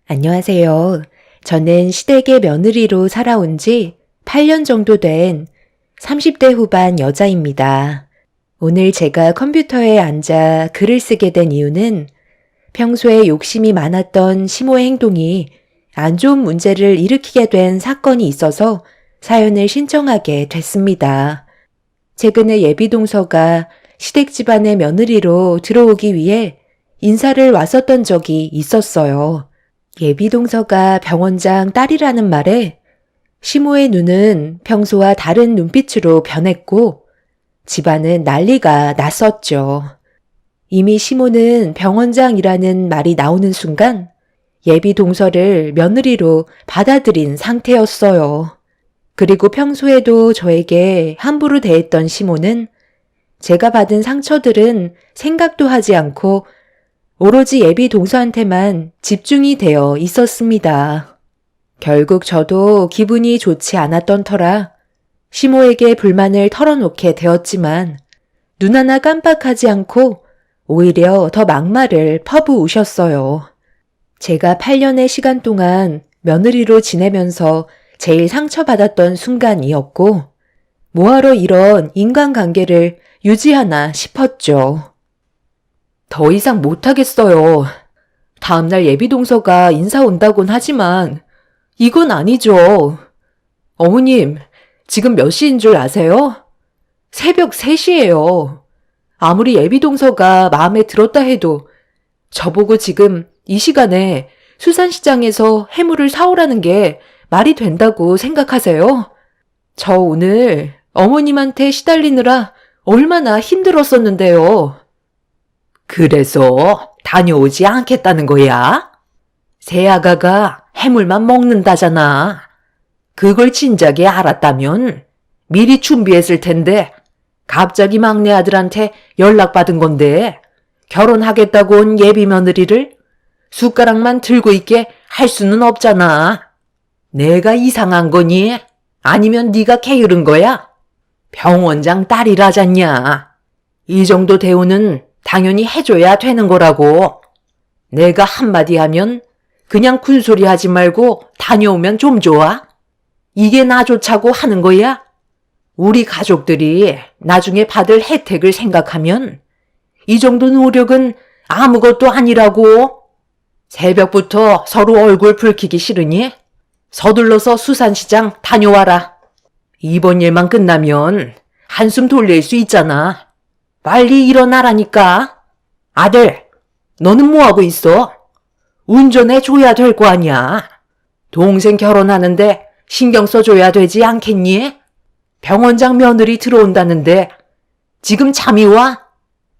안녕하세요. 저는 시댁의 며느리로 살아온 지 8년 정도 된 30대 후반 여자입니다. 오늘 제가 컴퓨터에 앉아 글을 쓰게 된 이유는 평소에 욕심이 많았던 시모의 행동이 안 좋은 문제를 일으키게 된 사건이 있어서 사연을 신청하게 됐습니다. 최근에 예비동서가 시댁 집안의 며느리로 들어오기 위해 인사를 왔었던 적이 있었어요. 예비동서가 병원장 딸이라는 말에 시모의 눈은 평소와 다른 눈빛으로 변했고 집안은 난리가 났었죠. 이미 시모는 병원장이라는 말이 나오는 순간 예비동서를 며느리로 받아들인 상태였어요. 그리고 평소에도 저에게 함부로 대했던 시모는 제가 받은 상처들은 생각도 하지 않고 오로지 예비 동서한테만 집중이 되어 있었습니다. 결국 저도 기분이 좋지 않았던 터라 시모에게 불만을 털어놓게 되었지만 눈 하나 깜빡하지 않고 오히려 더 막말을 퍼부으셨어요. 제가 8년의 시간 동안 며느리로 지내면서 제일 상처받았던 순간이었고 뭐하러 이런 인간관계를 유지하나 싶었죠. 더 이상 못하겠어요. 다음날 예비동서가 인사 온다곤 하지만 이건 아니죠. 어머님, 지금 몇 시인 줄 아세요? 새벽 3시예요. 아무리 예비동서가 마음에 들었다 해도 저보고 지금 이 시간에 수산시장에서 해물을 사오라는 게 말이 된다고 생각하세요? 저 오늘 어머님한테 시달리느라 얼마나 힘들었었는데요. 그래서 다녀오지 않겠다는 거야? 새아가가 해물만 먹는다잖아. 그걸 진작에 알았다면 미리 준비했을 텐데 갑자기 막내 아들한테 연락받은 건데 결혼하겠다고 온 예비 며느리를 숟가락만 들고 있게 할 수는 없잖아. 내가 이상한 거니? 아니면 네가 게으른 거야? 병원장 딸이라잖냐. 이 정도 대우는 당연히 해줘야 되는 거라고. 내가 한마디 하면 그냥 군소리 하지 말고 다녀오면 좀 좋아? 이게 나 좋자고 하는 거야? 우리 가족들이 나중에 받을 혜택을 생각하면 이 정도 노력은 아무것도 아니라고. 새벽부터 서로 얼굴 붉히기 싫으니 서둘러서 수산시장 다녀와라. 이번 일만 끝나면 한숨 돌릴 수 있잖아. 빨리 일어나라니까. 아들, 너는 뭐하고 있어? 운전해 줘야 될 거 아니야. 동생 결혼하는데 신경 써줘야 되지 않겠니? 병원장 며느리 들어온다는데 지금 잠이 와?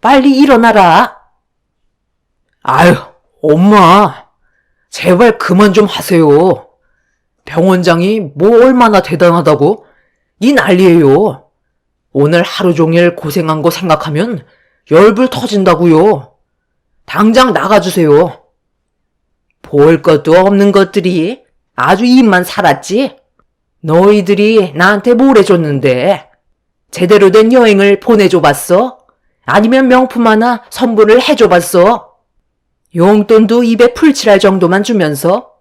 빨리 일어나라. 아유, 엄마. 제발 그만 좀 하세요. 병원장이 뭐 얼마나 대단하다고? 이 난리예요. 오늘 하루 종일 고생한 거 생각하면 열불 터진다고요. 당장 나가주세요. 볼 것도 없는 것들이 아주 입만 살았지? 너희들이 나한테 뭘 해줬는데 제대로 된 여행을 보내줘봤어? 아니면 명품 하나 선물을 해줘봤어? 용돈도 입에 풀칠할 정도만 주면서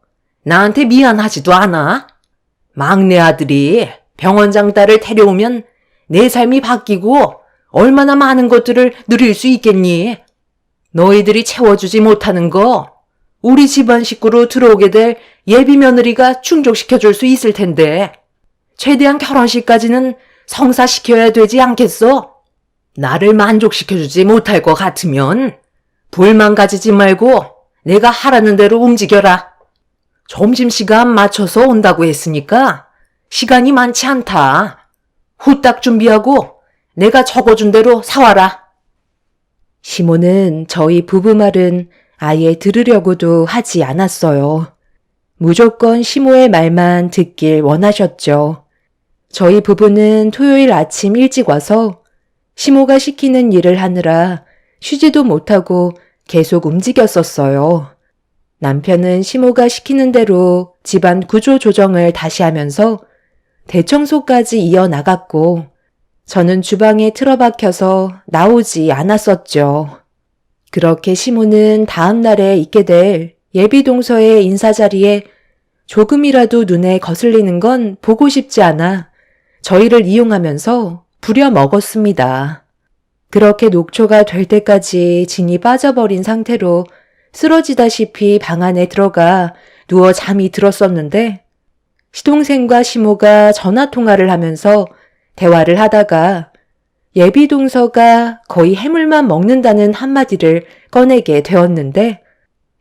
나한테 미안하지도 않아? 막내 아들이 병원장 딸을 데려오면 내 삶이 바뀌고 얼마나 많은 것들을 누릴 수 있겠니? 너희들이 채워주지 못하는 거 우리 집안 식구로 들어오게 될 예비 며느리가 충족시켜줄 수 있을 텐데 최대한 결혼식까지는 성사시켜야 되지 않겠어? 나를 만족시켜주지 못할 것 같으면 불만 가지지 말고 내가 하라는 대로 움직여라. 점심시간 맞춰서 온다고 했으니까 시간이 많지 않다. 후딱 준비하고 내가 적어준 대로 사와라. 시모는 저희 부부 말은 아예 들으려고도 하지 않았어요. 무조건 시모의 말만 듣길 원하셨죠. 저희 부부는 토요일 아침 일찍 와서 시모가 시키는 일을 하느라 쉬지도 못하고 계속 움직였었어요. 남편은 시모가 시키는 대로 집안 구조 조정을 다시 하면서 대청소까지 이어나갔고 저는 주방에 틀어박혀서 나오지 않았었죠. 그렇게 시모는 다음 날에 있게 될 예비동서의 인사 자리에 조금이라도 눈에 거슬리는 건 보고 싶지 않아 저희를 이용하면서 부려먹었습니다. 그렇게 녹초가 될 때까지 진이 빠져버린 상태로 쓰러지다시피 방 안에 들어가 누워 잠이 들었었는데 시동생과 시모가 전화통화를 하면서 대화를 하다가 예비동서가 거의 해물만 먹는다는 한마디를 꺼내게 되었는데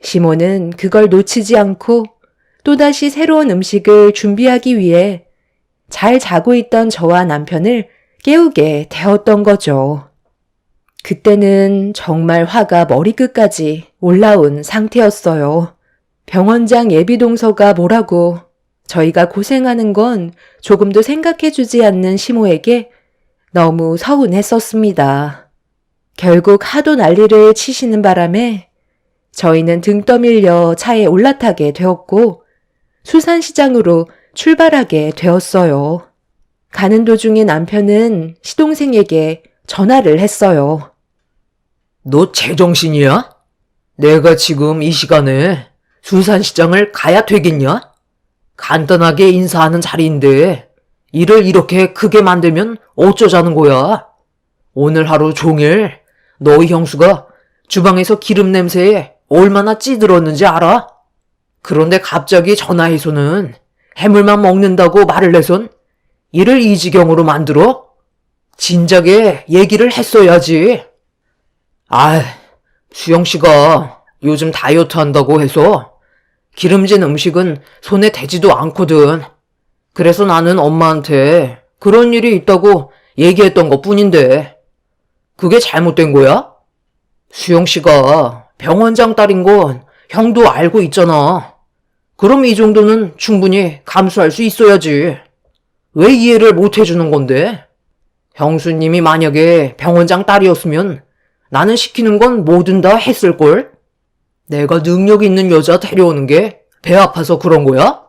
시모는 그걸 놓치지 않고 또다시 새로운 음식을 준비하기 위해 잘 자고 있던 저와 남편을 깨우게 되었던 거죠. 그때는 정말 화가 머리끝까지 올라온 상태였어요. 병원장 예비동서가 뭐라고 저희가 고생하는 건 조금도 생각해주지 않는 시모에게 너무 서운했었습니다. 결국 하도 난리를 치시는 바람에 저희는 등 떠밀려 차에 올라타게 되었고 수산시장으로 출발하게 되었어요. 가는 도중에 남편은 시동생에게 전화를 했어요. 너 제정신이야? 내가 지금 이 시간에 수산시장을 가야 되겠냐? 간단하게 인사하는 자리인데 일을 이렇게 크게 만들면 어쩌자는 거야? 오늘 하루 종일 너희 형수가 주방에서 기름 냄새에 얼마나 찌들었는지 알아? 그런데 갑자기 전화해서는 해물만 먹는다고 말을 해선 일을 이 지경으로 만들어? 진작에 얘기를 했어야지. 수영씨가 요즘 다이어트 한다고 해서 기름진 음식은 손에 대지도 않거든. 그래서 나는 엄마한테 그런 일이 있다고 얘기했던 것 뿐인데 그게 잘못된 거야? 수영씨가 병원장 딸인 건 형도 알고 있잖아. 그럼 이 정도는 충분히 감수할 수 있어야지. 왜 이해를 못 해주는 건데? 형수님이 만약에 병원장 딸이었으면 나는 시키는 건 뭐든 다 했을걸? 내가 능력 있는 여자 데려오는 게 배 아파서 그런 거야?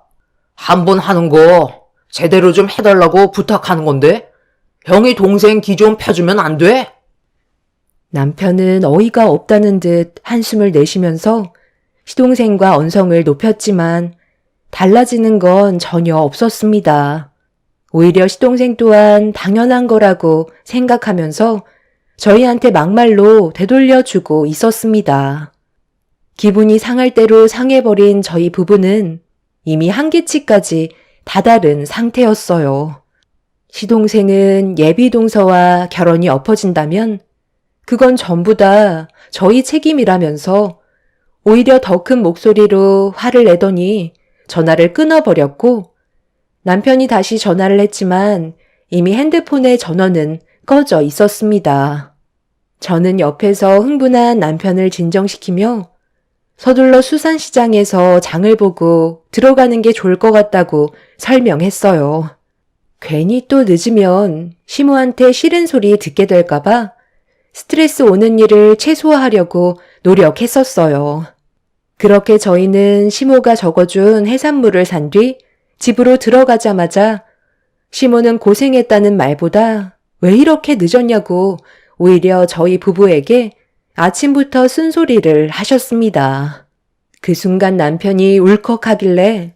한 번 하는 거 제대로 좀 해달라고 부탁하는 건데 형이 동생 기 좀 펴주면 안 돼? 남편은 어이가 없다는 듯 한숨을 내쉬면서 시동생과 언성을 높였지만 달라지는 건 전혀 없었습니다. 오히려 시동생 또한 당연한 거라고 생각하면서 저희한테 막말로 되돌려주고 있었습니다. 기분이 상할 대로 상해버린 저희 부부는 이미 한계치까지 다다른 상태였어요. 시동생은 예비동서와 결혼이 엎어진다면 그건 전부 다 저희 책임이라면서 오히려 더 큰 목소리로 화를 내더니 전화를 끊어버렸고 남편이 다시 전화를 했지만 이미 핸드폰의 전원은 꺼져 있었습니다. 저는 옆에서 흥분한 남편을 진정시키며 서둘러 수산시장에서 장을 보고 들어가는 게 좋을 것 같다고 설명했어요. 괜히 또 늦으면 시모한테 싫은 소리 듣게 될까봐 스트레스 오는 일을 최소화하려고 노력했었어요. 그렇게 저희는 시모가 적어준 해산물을 산 뒤 집으로 들어가자마자 시모는 고생했다는 말보다 왜 이렇게 늦었냐고 오히려 저희 부부에게 아침부터 쓴소리를 하셨습니다. 그 순간 남편이 울컥하길래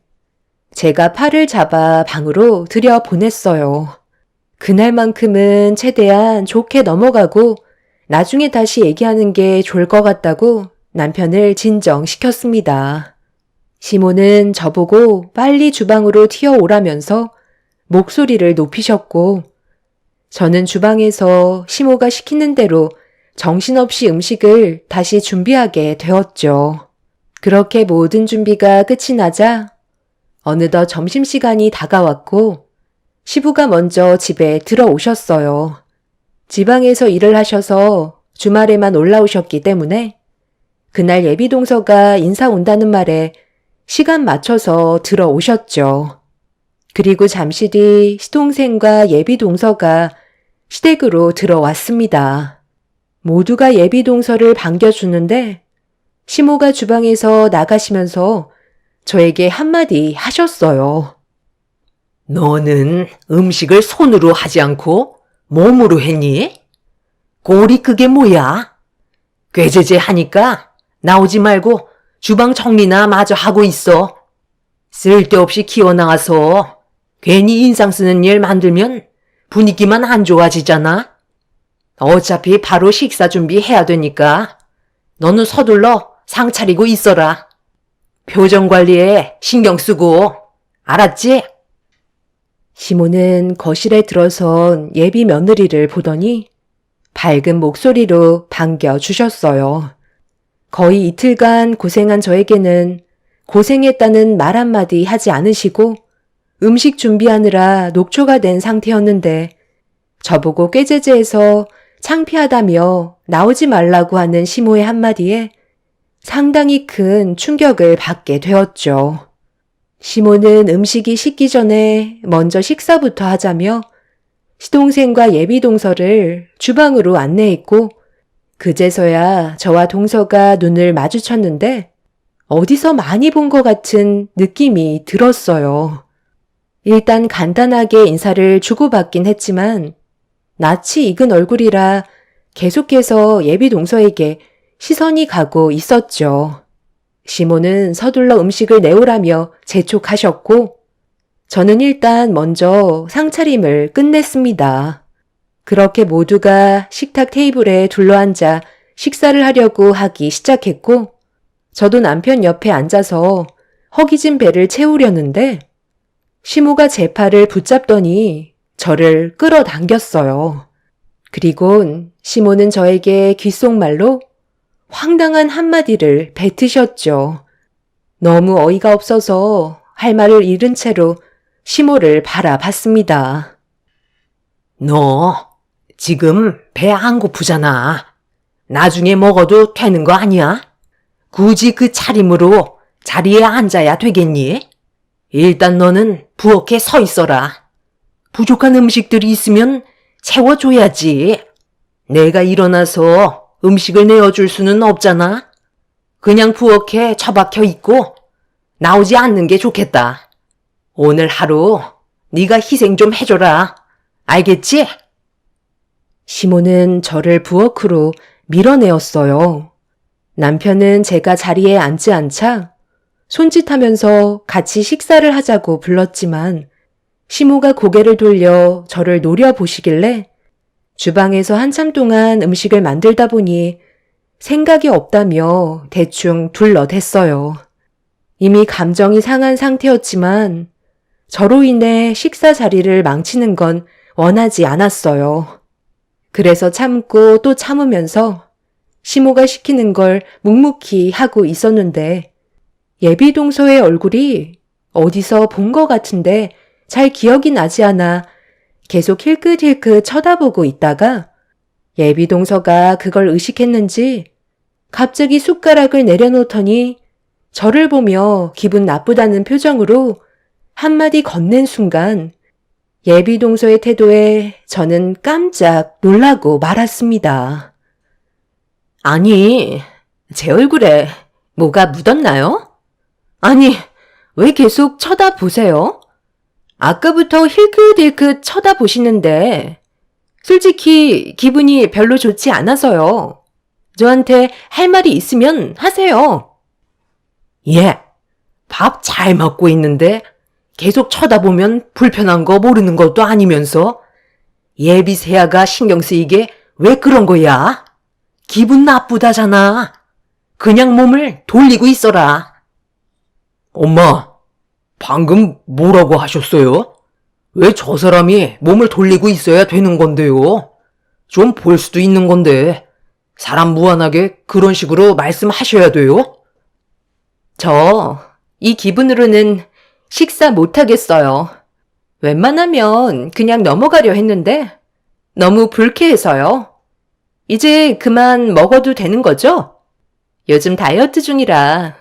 제가 팔을 잡아 방으로 들여보냈어요. 그날만큼은 최대한 좋게 넘어가고 나중에 다시 얘기하는 게 좋을 것 같다고 남편을 진정시켰습니다. 시모는 저보고 빨리 주방으로 튀어오라면서 목소리를 높이셨고 저는 주방에서 시모가 시키는 대로 정신없이 음식을 다시 준비하게 되었죠. 그렇게 모든 준비가 끝이 나자 어느덧 점심시간이 다가왔고 시부가 먼저 집에 들어오셨어요. 지방에서 일을 하셔서 주말에만 올라오셨기 때문에 그날 예비동서가 인사 온다는 말에 시간 맞춰서 들어오셨죠. 그리고 잠시 뒤 시동생과 예비동서가 시댁으로 들어왔습니다. 모두가 예비동서를 반겨주는데 시모가 주방에서 나가시면서 저에게 한마디 하셨어요. 너는 음식을 손으로 하지 않고 몸으로 했니? 꼴이 그게 뭐야? 꾀죄죄 하니까 나오지 말고 주방 정리나 마저 하고 있어. 쓸데없이 기어나와서 괜히 인상 쓰는 일 만들면 분위기만 안 좋아지잖아. 어차피 바로 식사 준비해야 되니까 너는 서둘러 상 차리고 있어라. 표정 관리에 신경 쓰고, 알았지? 시모는 거실에 들어선 예비 며느리를 보더니 밝은 목소리로 반겨주셨어요. 거의 이틀간 고생한 저에게는 고생했다는 말 한마디 하지 않으시고 음식 준비하느라 녹초가 된 상태였는데 저보고 꾀제제해서 창피하다며 나오지 말라고 하는 시모의 한마디에 상당히 큰 충격을 받게 되었죠. 시모는 음식이 식기 전에 먼저 식사부터 하자며 시동생과 예비동서를 주방으로 안내했고 그제서야 저와 동서가 눈을 마주쳤는데 어디서 많이 본 것 같은 느낌이 들었어요. 일단 간단하게 인사를 주고받긴 했지만 낯이 익은 얼굴이라 계속해서 예비동서에게 시선이 가고 있었죠. 시모는 서둘러 음식을 내오라며 재촉하셨고 저는 일단 먼저 상차림을 끝냈습니다. 그렇게 모두가 식탁 테이블에 둘러앉아 식사를 하려고 하기 시작했고 저도 남편 옆에 앉아서 허기진 배를 채우려는데 시모가 제 팔을 붙잡더니 저를 끌어당겼어요. 그리곤 시모는 저에게 귓속말로 황당한 한마디를 뱉으셨죠. 너무 어이가 없어서 할 말을 잃은 채로 시모를 바라봤습니다. 너 지금 배 안 고프잖아. 나중에 먹어도 되는 거 아니야? 굳이 그 차림으로 자리에 앉아야 되겠니? 일단 너는 부엌에 서 있어라. 부족한 음식들이 있으면 채워줘야지. 내가 일어나서 음식을 내어줄 수는 없잖아. 그냥 부엌에 처박혀 있고 나오지 않는 게 좋겠다. 오늘 하루 네가 희생 좀 해줘라. 알겠지? 시모는 저를 부엌으로 밀어내었어요. 남편은 제가 자리에 앉지 않자 손짓하면서 같이 식사를 하자고 불렀지만 시모가 고개를 돌려 저를 노려보시길래 주방에서 한참 동안 음식을 만들다 보니 생각이 없다며 대충 둘러댔어요. 이미 감정이 상한 상태였지만 저로 인해 식사 자리를 망치는 건 원하지 않았어요. 그래서 참고 또 참으면서 시모가 시키는 걸 묵묵히 하고 있었는데 예비동서의 얼굴이 어디서 본 것 같은데 잘 기억이 나지 않아 계속 힐끗힐끗 쳐다보고 있다가 예비동서가 그걸 의식했는지 갑자기 숟가락을 내려놓더니 저를 보며 기분 나쁘다는 표정으로 한마디 건넨 순간 예비동서의 태도에 저는 깜짝 놀라고 말았습니다. 아니, 제 얼굴에 뭐가 묻었나요? 아니, 왜 계속 쳐다보세요? 아까부터 힐끗힐끗 쳐다보시는데 솔직히 기분이 별로 좋지 않아서요. 저한테 할 말이 있으면 하세요. 예, 밥 잘 먹고 있는데 계속 쳐다보면 불편한 거 모르는 것도 아니면서 예비 세아가 신경 쓰이게 왜 그런 거야? 기분 나쁘다잖아. 그냥 몸을 돌리고 있어라. 엄마, 방금 뭐라고 하셨어요? 왜 저 사람이 몸을 돌리고 있어야 되는 건데요? 좀 볼 수도 있는 건데 사람 무한하게 그런 식으로 말씀하셔야 돼요? 저 이 기분으로는 식사 못하겠어요. 웬만하면 그냥 넘어가려 했는데 너무 불쾌해서요. 이제 그만 먹어도 되는 거죠? 요즘 다이어트 중이라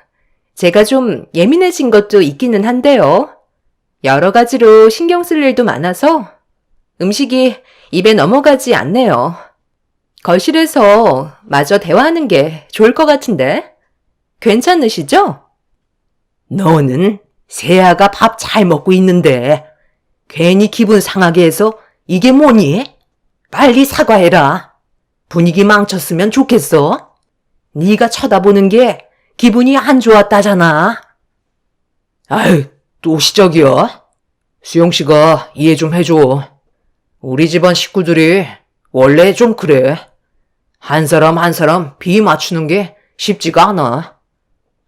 제가 좀 예민해진 것도 있기는 한데요. 여러 가지로 신경 쓸 일도 많아서 음식이 입에 넘어가지 않네요. 거실에서 마저 대화하는 게 좋을 것 같은데 괜찮으시죠? 너는 세아가 밥 잘 먹고 있는데 괜히 기분 상하게 해서 이게 뭐니? 빨리 사과해라. 분위기 망쳤으면 좋겠어. 네가 쳐다보는 게 기분이 안 좋았다잖아. 아유, 또 시작이야? 수영 씨가 이해 좀 해줘. 우리 집안 식구들이 원래 좀 그래. 한 사람 한 사람 비 맞추는 게 쉽지가 않아.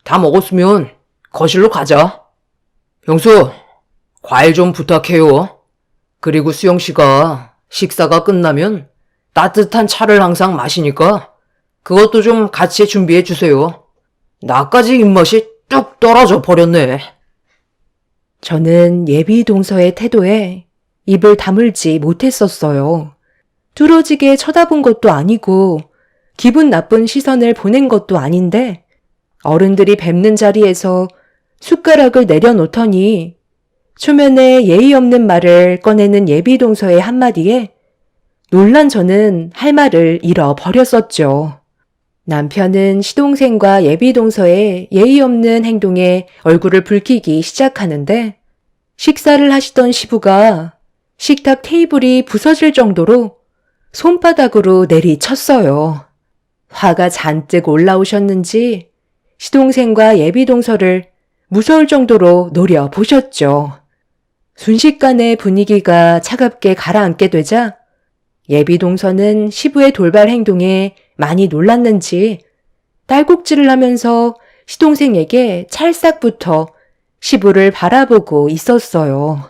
다 먹었으면 거실로 가자. 형수, 과일 좀 부탁해요. 그리고 수영 씨가 식사가 끝나면 따뜻한 차를 항상 마시니까 그것도 좀 같이 준비해 주세요. 나까지 입맛이 뚝 떨어져 버렸네. 저는 예비 동서의 태도에 입을 다물지 못했었어요. 뚫어지게 쳐다본 것도 아니고 기분 나쁜 시선을 보낸 것도 아닌데 어른들이 뵙는 자리에서 숟가락을 내려놓더니 초면에 예의 없는 말을 꺼내는 예비 동서의 한마디에 놀란 저는 할 말을 잃어버렸었죠. 남편은 시동생과 예비 동서의 예의 없는 행동에 얼굴을 붉히기 시작하는데 식사를 하시던 시부가 식탁 테이블이 부서질 정도로 손바닥으로 내리쳤어요. 화가 잔뜩 올라오셨는지 시동생과 예비 동서를 무서울 정도로 노려보셨죠. 순식간에 분위기가 차갑게 가라앉게 되자 예비 동서는 시부의 돌발 행동에 많이 놀랐는지 딸꾹질을 하면서 시동생에게 찰싹부터 시부를 바라보고 있었어요.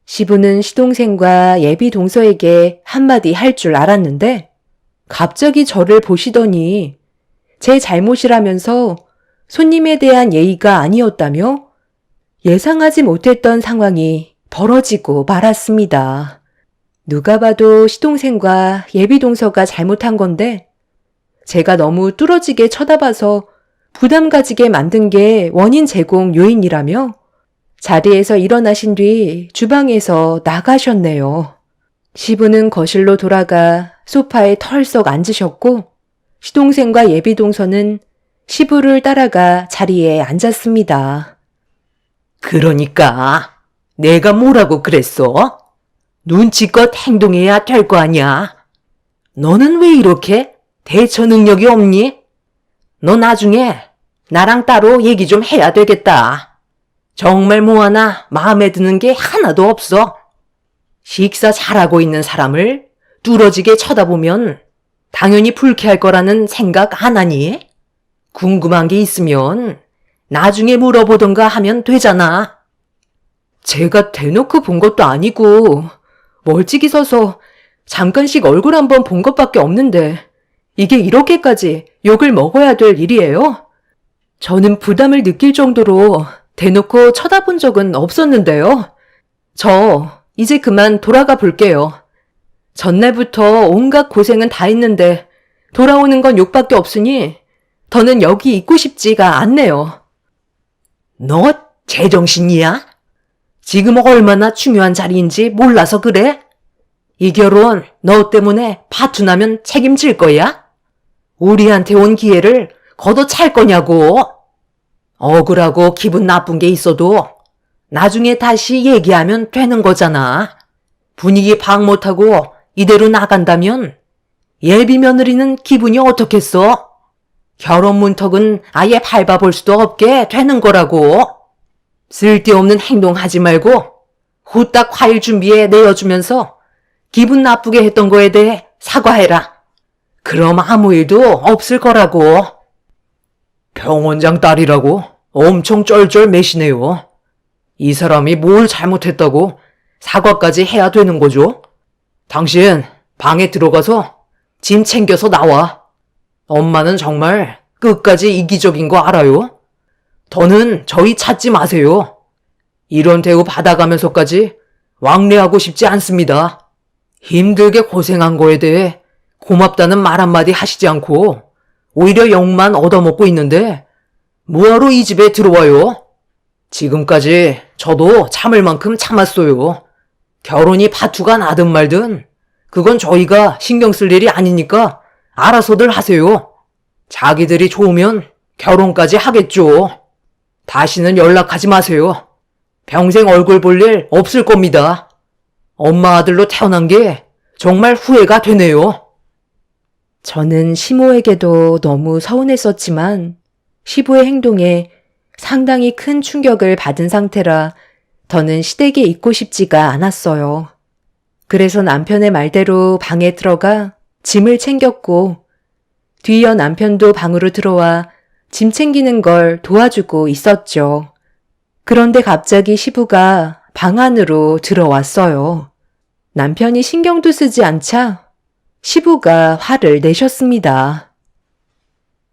시부는 시동생과 예비 동서에게 한마디 할 줄 알았는데 갑자기 저를 보시더니 제 잘못이라면서 손님에 대한 예의가 아니었다며 예상하지 못했던 상황이 벌어지고 말았습니다. 누가 봐도 시동생과 예비 동서가 잘못한 건데 제가 너무 뚫어지게 쳐다봐서 부담 가지게 만든 게 원인 제공 요인이라며 자리에서 일어나신 뒤 주방에서 나가셨네요. 시부는 거실로 돌아가 소파에 털썩 앉으셨고 시동생과 예비 동서는 시부를 따라가 자리에 앉았습니다. 그러니까 내가 뭐라고 그랬어? 눈치껏 행동해야 될 거 아니야. 너는 왜 이렇게 대처 능력이 없니? 너 나중에 나랑 따로 얘기 좀 해야 되겠다. 정말 뭐 하나 마음에 드는 게 하나도 없어. 식사 잘하고 있는 사람을 뚫어지게 쳐다보면 당연히 불쾌할 거라는 생각 안 하니? 궁금한 게 있으면 나중에 물어보던가 하면 되잖아. 제가 대놓고 본 것도 아니고 멀찍이 서서 잠깐씩 얼굴 한번 본 것밖에 없는데 이게 이렇게까지 욕을 먹어야 될 일이에요? 저는 부담을 느낄 정도로 대놓고 쳐다본 적은 없었는데요. 저 이제 그만 돌아가 볼게요. 전날부터 온갖 고생은 다 했는데 돌아오는 건 욕밖에 없으니 더는 여기 있고 싶지가 않네요. 너 제정신이야? 지금 얼마나 중요한 자리인지 몰라서 그래? 이 결혼 너 때문에 파투나면 책임질 거야? 우리한테 온 기회를 걷어찰 거냐고. 억울하고 기분 나쁜 게 있어도 나중에 다시 얘기하면 되는 거잖아. 분위기 파악 못하고 이대로 나간다면 예비 며느리는 기분이 어떻겠어? 결혼 문턱은 아예 밟아볼 수도 없게 되는 거라고. 쓸데없는 행동하지 말고 후딱 과일 준비해 내어주면서 기분 나쁘게 했던 거에 대해 사과해라. 그럼 아무 일도 없을 거라고. 병원장 딸이라고 엄청 쩔쩔 매시네요. 이 사람이 뭘 잘못했다고 사과까지 해야 되는 거죠? 당신 방에 들어가서 짐 챙겨서 나와. 엄마는 정말 끝까지 이기적인 거 알아요? 더는 저희 찾지 마세요. 이런 대우 받아가면서까지 왕래하고 싶지 않습니다. 힘들게 고생한 거에 대해 고맙다는 말 한마디 하시지 않고 오히려 욕만 얻어먹고 있는데 뭐하러 이 집에 들어와요? 지금까지 저도 참을 만큼 참았어요. 결혼이 파투가 나든 말든 그건 저희가 신경 쓸 일이 아니니까 알아서들 하세요. 자기들이 좋으면 결혼까지 하겠죠. 다시는 연락하지 마세요. 평생 얼굴 볼 일 없을 겁니다. 엄마 아들로 태어난 게 정말 후회가 되네요. 저는 시모에게도 너무 서운했었지만 시부의 행동에 상당히 큰 충격을 받은 상태라 더는 시댁에 있고 싶지가 않았어요. 그래서 남편의 말대로 방에 들어가 짐을 챙겼고 뒤이어 남편도 방으로 들어와 짐 챙기는 걸 도와주고 있었죠. 그런데 갑자기 시부가 방 안으로 들어왔어요. 남편이 신경도 쓰지 않자 시부가 화를 내셨습니다.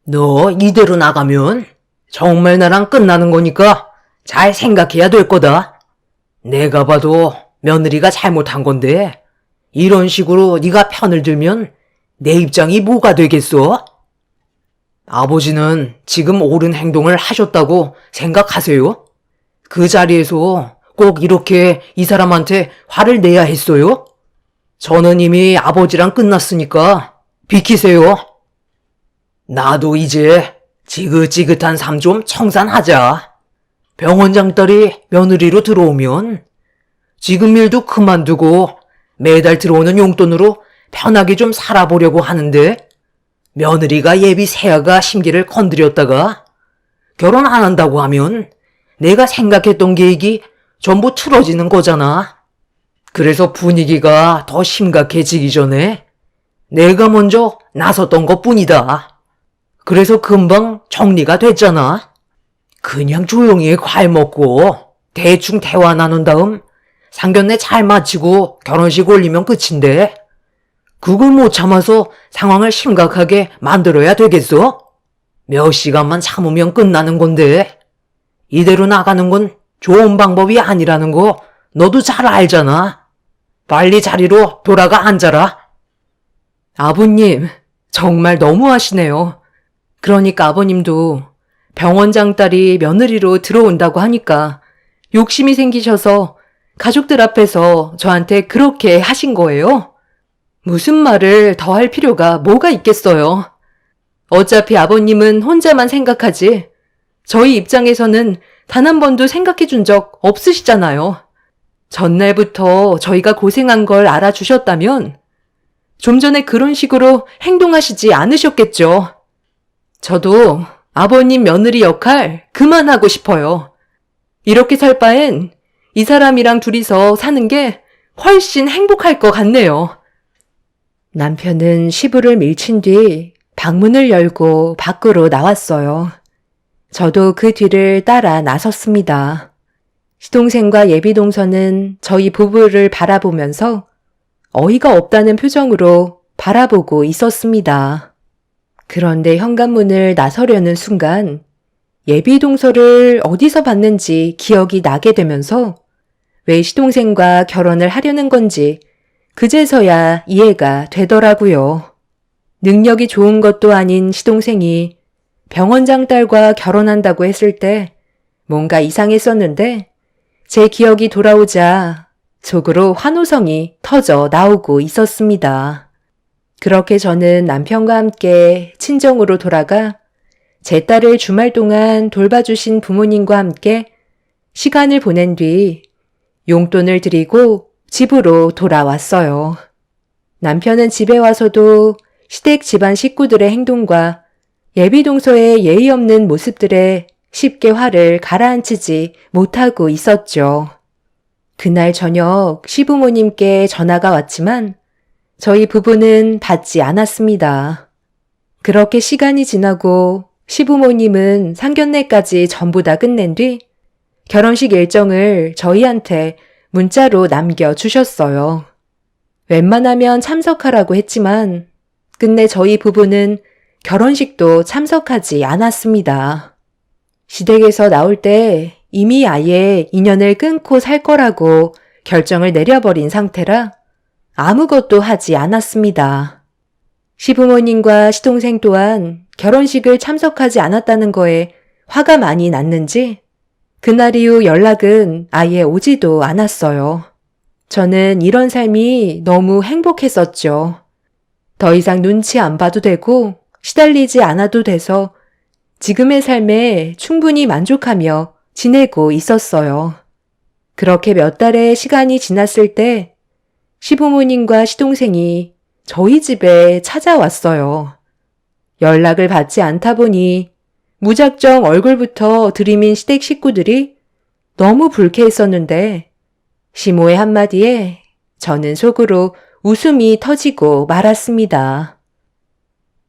너 이대로 나가면 정말 나랑 끝나는 거니까 잘 생각해야 될 거다. 내가 봐도 며느리가 잘못한 건데 이런 식으로 네가 편을 들면 내 입장이 뭐가 되겠어? 아버지는 지금 옳은 행동을 하셨다고 생각하세요? 그 자리에서 꼭 이렇게 이 사람한테 화를 내야 했어요? 저는 이미 아버지랑 끝났으니까 비키세요. 나도 이제 지긋지긋한 삶 좀 청산하자. 병원장 딸이 며느리로 들어오면 지금 일도 그만두고 매달 들어오는 용돈으로 편하게 좀 살아보려고 하는데 며느리가 예비 새아가 심기를 건드렸다가 결혼 안 한다고 하면 내가 생각했던 계획이 전부 틀어지는 거잖아. 그래서 분위기가 더 심각해지기 전에 내가 먼저 나섰던 것뿐이다. 그래서 금방 정리가 됐잖아. 그냥 조용히 과일 먹고 대충 대화 나눈 다음 상견례 잘 마치고 결혼식 올리면 끝인데 그걸 못 참아서 상황을 심각하게 만들어야 되겠어? 몇 시간만 참으면 끝나는 건데 이대로 나가는 건 좋은 방법이 아니라는 거 너도 잘 알잖아. 빨리 자리로 돌아가 앉아라. 아버님, 정말 너무하시네요. 그러니까 아버님도 병원장 딸이 며느리로 들어온다고 하니까 욕심이 생기셔서 가족들 앞에서 저한테 그렇게 하신 거예요? 무슨 말을 더 할 필요가 뭐가 있겠어요? 어차피 아버님은 혼자만 생각하지 저희 입장에서는 단 한 번도 생각해 준 적 없으시잖아요. 전날부터 저희가 고생한 걸 알아주셨다면 좀 전에 그런 식으로 행동하시지 않으셨겠죠. 저도 아버님 며느리 역할 그만하고 싶어요. 이렇게 살 바엔 이 사람이랑 둘이서 사는 게 훨씬 행복할 것 같네요. 남편은 시부를 밀친 뒤 방문을 열고 밖으로 나왔어요. 저도 그 뒤를 따라 나섰습니다. 시동생과 예비동서는 저희 부부를 바라보면서 어이가 없다는 표정으로 바라보고 있었습니다. 그런데 현관문을 나서려는 순간 예비동서를 어디서 봤는지 기억이 나게 되면서 왜 시동생과 결혼을 하려는 건지 그제서야 이해가 되더라고요. 능력이 좋은 것도 아닌 시동생이 병원장 딸과 결혼한다고 했을 때 뭔가 이상했었는데 제 기억이 돌아오자 속으로 환호성이 터져 나오고 있었습니다. 그렇게 저는 남편과 함께 친정으로 돌아가 제 딸을 주말 동안 돌봐주신 부모님과 함께 시간을 보낸 뒤 용돈을 드리고 집으로 돌아왔어요. 남편은 집에 와서도 시댁 집안 식구들의 행동과 예비동서의 예의 없는 모습들에 쉽게 화를 가라앉히지 못하고 있었죠. 그날 저녁 시부모님께 전화가 왔지만 저희 부부는 받지 않았습니다. 그렇게 시간이 지나고 시부모님은 상견례까지 전부 다 끝낸 뒤 결혼식 일정을 저희한테 문자로 남겨주셨어요. 웬만하면 참석하라고 했지만 끝내 저희 부부는 결혼식도 참석하지 않았습니다. 시댁에서 나올 때 이미 아예 인연을 끊고 살 거라고 결정을 내려버린 상태라 아무것도 하지 않았습니다. 시부모님과 시동생 또한 결혼식을 참석하지 않았다는 거에 화가 많이 났는지 그날 이후 연락은 아예 오지도 않았어요. 저는 이런 삶이 너무 행복했었죠. 더 이상 눈치 안 봐도 되고 시달리지 않아도 돼서 지금의 삶에 충분히 만족하며 지내고 있었어요. 그렇게 몇 달의 시간이 지났을 때 시부모님과 시동생이 저희 집에 찾아왔어요. 연락을 받지 않다 보니 무작정 얼굴부터 들이민 시댁 식구들이 너무 불쾌했었는데 시모의 한마디에 저는 속으로 웃음이 터지고 말았습니다.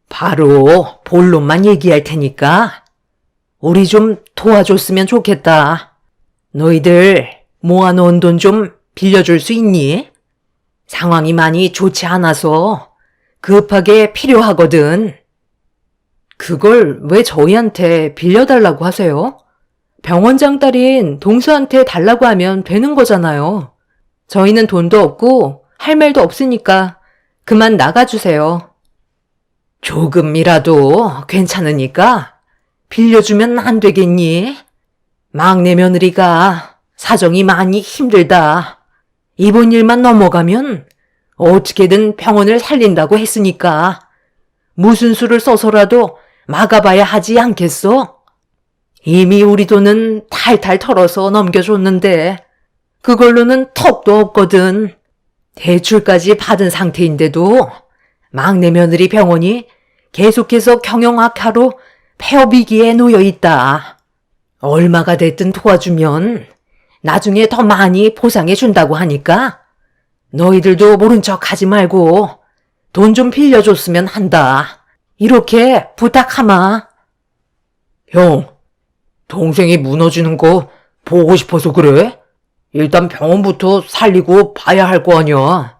바로 본론만 얘기할 테니까 우리 좀 도와줬으면 좋겠다. 너희들 모아놓은 돈 좀 빌려줄 수 있니? 상황이 많이 좋지 않아서 급하게 필요하거든. 그걸 왜 저희한테 빌려달라고 하세요? 병원장 딸인 동서한테 달라고 하면 되는 거잖아요. 저희는 돈도 없고 할 말도 없으니까 그만 나가주세요. 조금이라도 괜찮으니까 빌려주면 안 되겠니? 막내 며느리가 사정이 많이 힘들다. 이번 일만 넘어가면 어떻게든 병원을 살린다고 했으니까 무슨 수를 써서라도 막아봐야 하지 않겠어? 이미 우리 돈은 탈탈 털어서 넘겨줬는데 그걸로는 턱도 없거든. 대출까지 받은 상태인데도 막내 며느리 병원이 계속해서 경영 악화로 폐업 위기에 놓여 있다. 얼마가 됐든 도와주면 나중에 더 많이 보상해 준다고 하니까 너희들도 모른 척 하지 말고 돈 좀 빌려줬으면 한다. 이렇게 부탁하마. 형, 동생이 무너지는 거 보고 싶어서 그래? 일단 병원부터 살리고 봐야 할 거 아니야.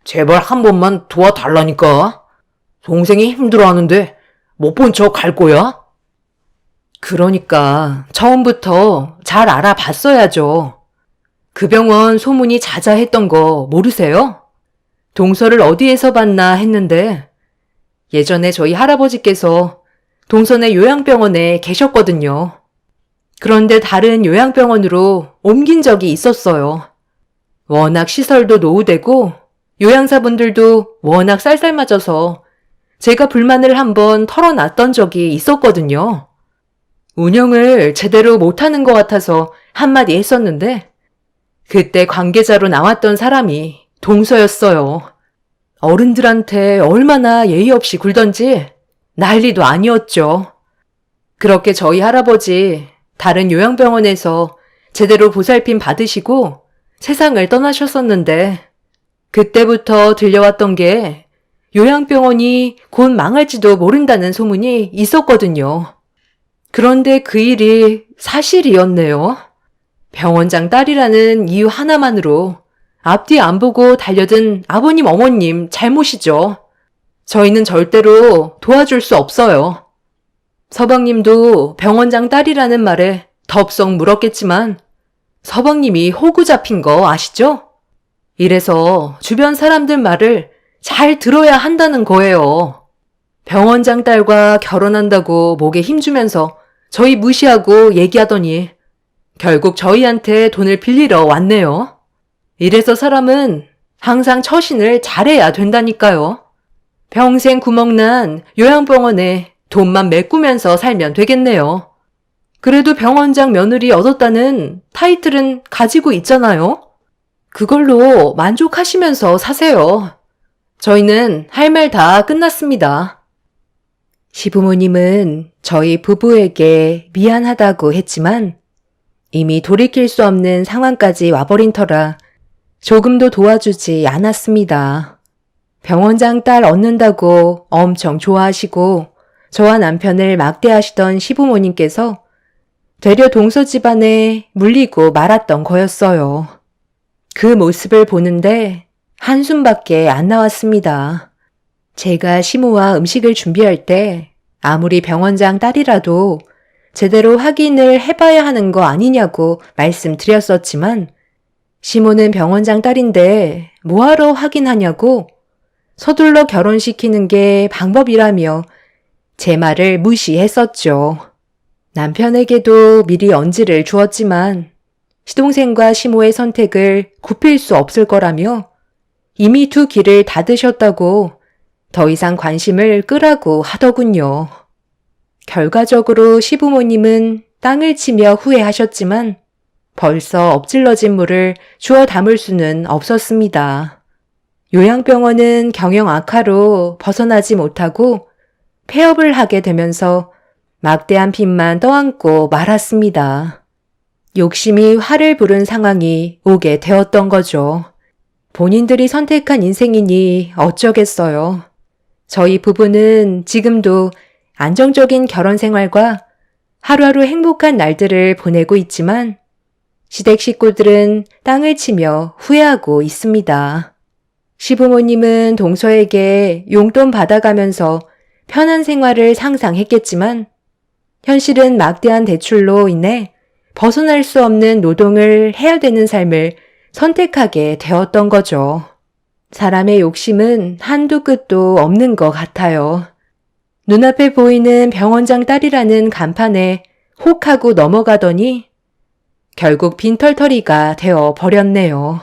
제발 한 번만 도와달라니까. 동생이 힘들어하는데 못 본 척 할 거야? 그러니까 처음부터 잘 알아봤어야죠. 그 병원 소문이 자자했던 거 모르세요? 동서를 어디에서 봤나 했는데 예전에 저희 할아버지께서 동선의 요양병원에 계셨거든요. 그런데 다른 요양병원으로 옮긴 적이 있었어요. 워낙 시설도 노후되고 요양사분들도 워낙 쌀쌀맞아서 제가 불만을 한번 털어놨던 적이 있었거든요. 운영을 제대로 못하는 것 같아서 한마디 했었는데 그때 관계자로 나왔던 사람이 동서였어요. 어른들한테 얼마나 예의 없이 굴던지 난리도 아니었죠. 그렇게 저희 할아버지 다른 요양병원에서 제대로 보살핌 받으시고 세상을 떠나셨었는데 그때부터 들려왔던 게 요양병원이 곧 망할지도 모른다는 소문이 있었거든요. 그런데 그 일이 사실이었네요. 병원장 딸이라는 이유 하나만으로 앞뒤 안 보고 달려든 아버님 어머님 잘못이죠. 저희는 절대로 도와줄 수 없어요. 서방님도 병원장 딸이라는 말에 덥석 물었겠지만 서방님이 호구 잡힌 거 아시죠? 이래서 주변 사람들 말을 잘 들어야 한다는 거예요. 병원장 딸과 결혼한다고 목에 힘주면서 저희 무시하고 얘기하더니 결국 저희한테 돈을 빌리러 왔네요. 이래서 사람은 항상 처신을 잘해야 된다니까요. 평생 구멍난 요양병원에 돈만 메꾸면서 살면 되겠네요. 그래도 병원장 며느리 얻었다는 타이틀은 가지고 있잖아요. 그걸로 만족하시면서 사세요. 저희는 할 말 다 끝났습니다. 시부모님은 저희 부부에게 미안하다고 했지만 이미 돌이킬 수 없는 상황까지 와버린 터라 조금도 도와주지 않았습니다. 병원장 딸 얻는다고 엄청 좋아하시고 저와 남편을 막대하시던 시부모님께서 되려 동서 집안에 물리고 말았던 거였어요. 그 모습을 보는데 한숨밖에 안 나왔습니다. 제가 시모와 음식을 준비할 때 아무리 병원장 딸이라도 제대로 확인을 해봐야 하는 거 아니냐고 말씀드렸었지만 시모는 병원장 딸인데 뭐하러 확인하냐고 서둘러 결혼시키는 게 방법이라며 제 말을 무시했었죠. 남편에게도 미리 언지를 주었지만 시동생과 시모의 선택을 굽힐 수 없을 거라며 이미 두 길을 닫으셨다고 더 이상 관심을 끄라고 하더군요. 결과적으로 시부모님은 땅을 치며 후회하셨지만 벌써 엎질러진 물을 주워 담을 수는 없었습니다. 요양병원은 경영 악화로 벗어나지 못하고 폐업을 하게 되면서 막대한 빚만 떠안고 말았습니다. 욕심이 화를 부른 상황이 오게 되었던 거죠. 본인들이 선택한 인생이니 어쩌겠어요. 저희 부부는 지금도 안정적인 결혼 생활과 하루하루 행복한 날들을 보내고 있지만 시댁 식구들은 땅을 치며 후회하고 있습니다. 시부모님은 동서에게 용돈 받아가면서 편한 생활을 상상했겠지만 현실은 막대한 대출로 인해 벗어날 수 없는 노동을 해야 되는 삶을 선택하게 되었던 거죠. 사람의 욕심은 한두 끝도 없는 것 같아요. 눈앞에 보이는 병원장 딸이라는 간판에 혹하고 넘어가더니 결국 빈털터리가 되어 버렸네요.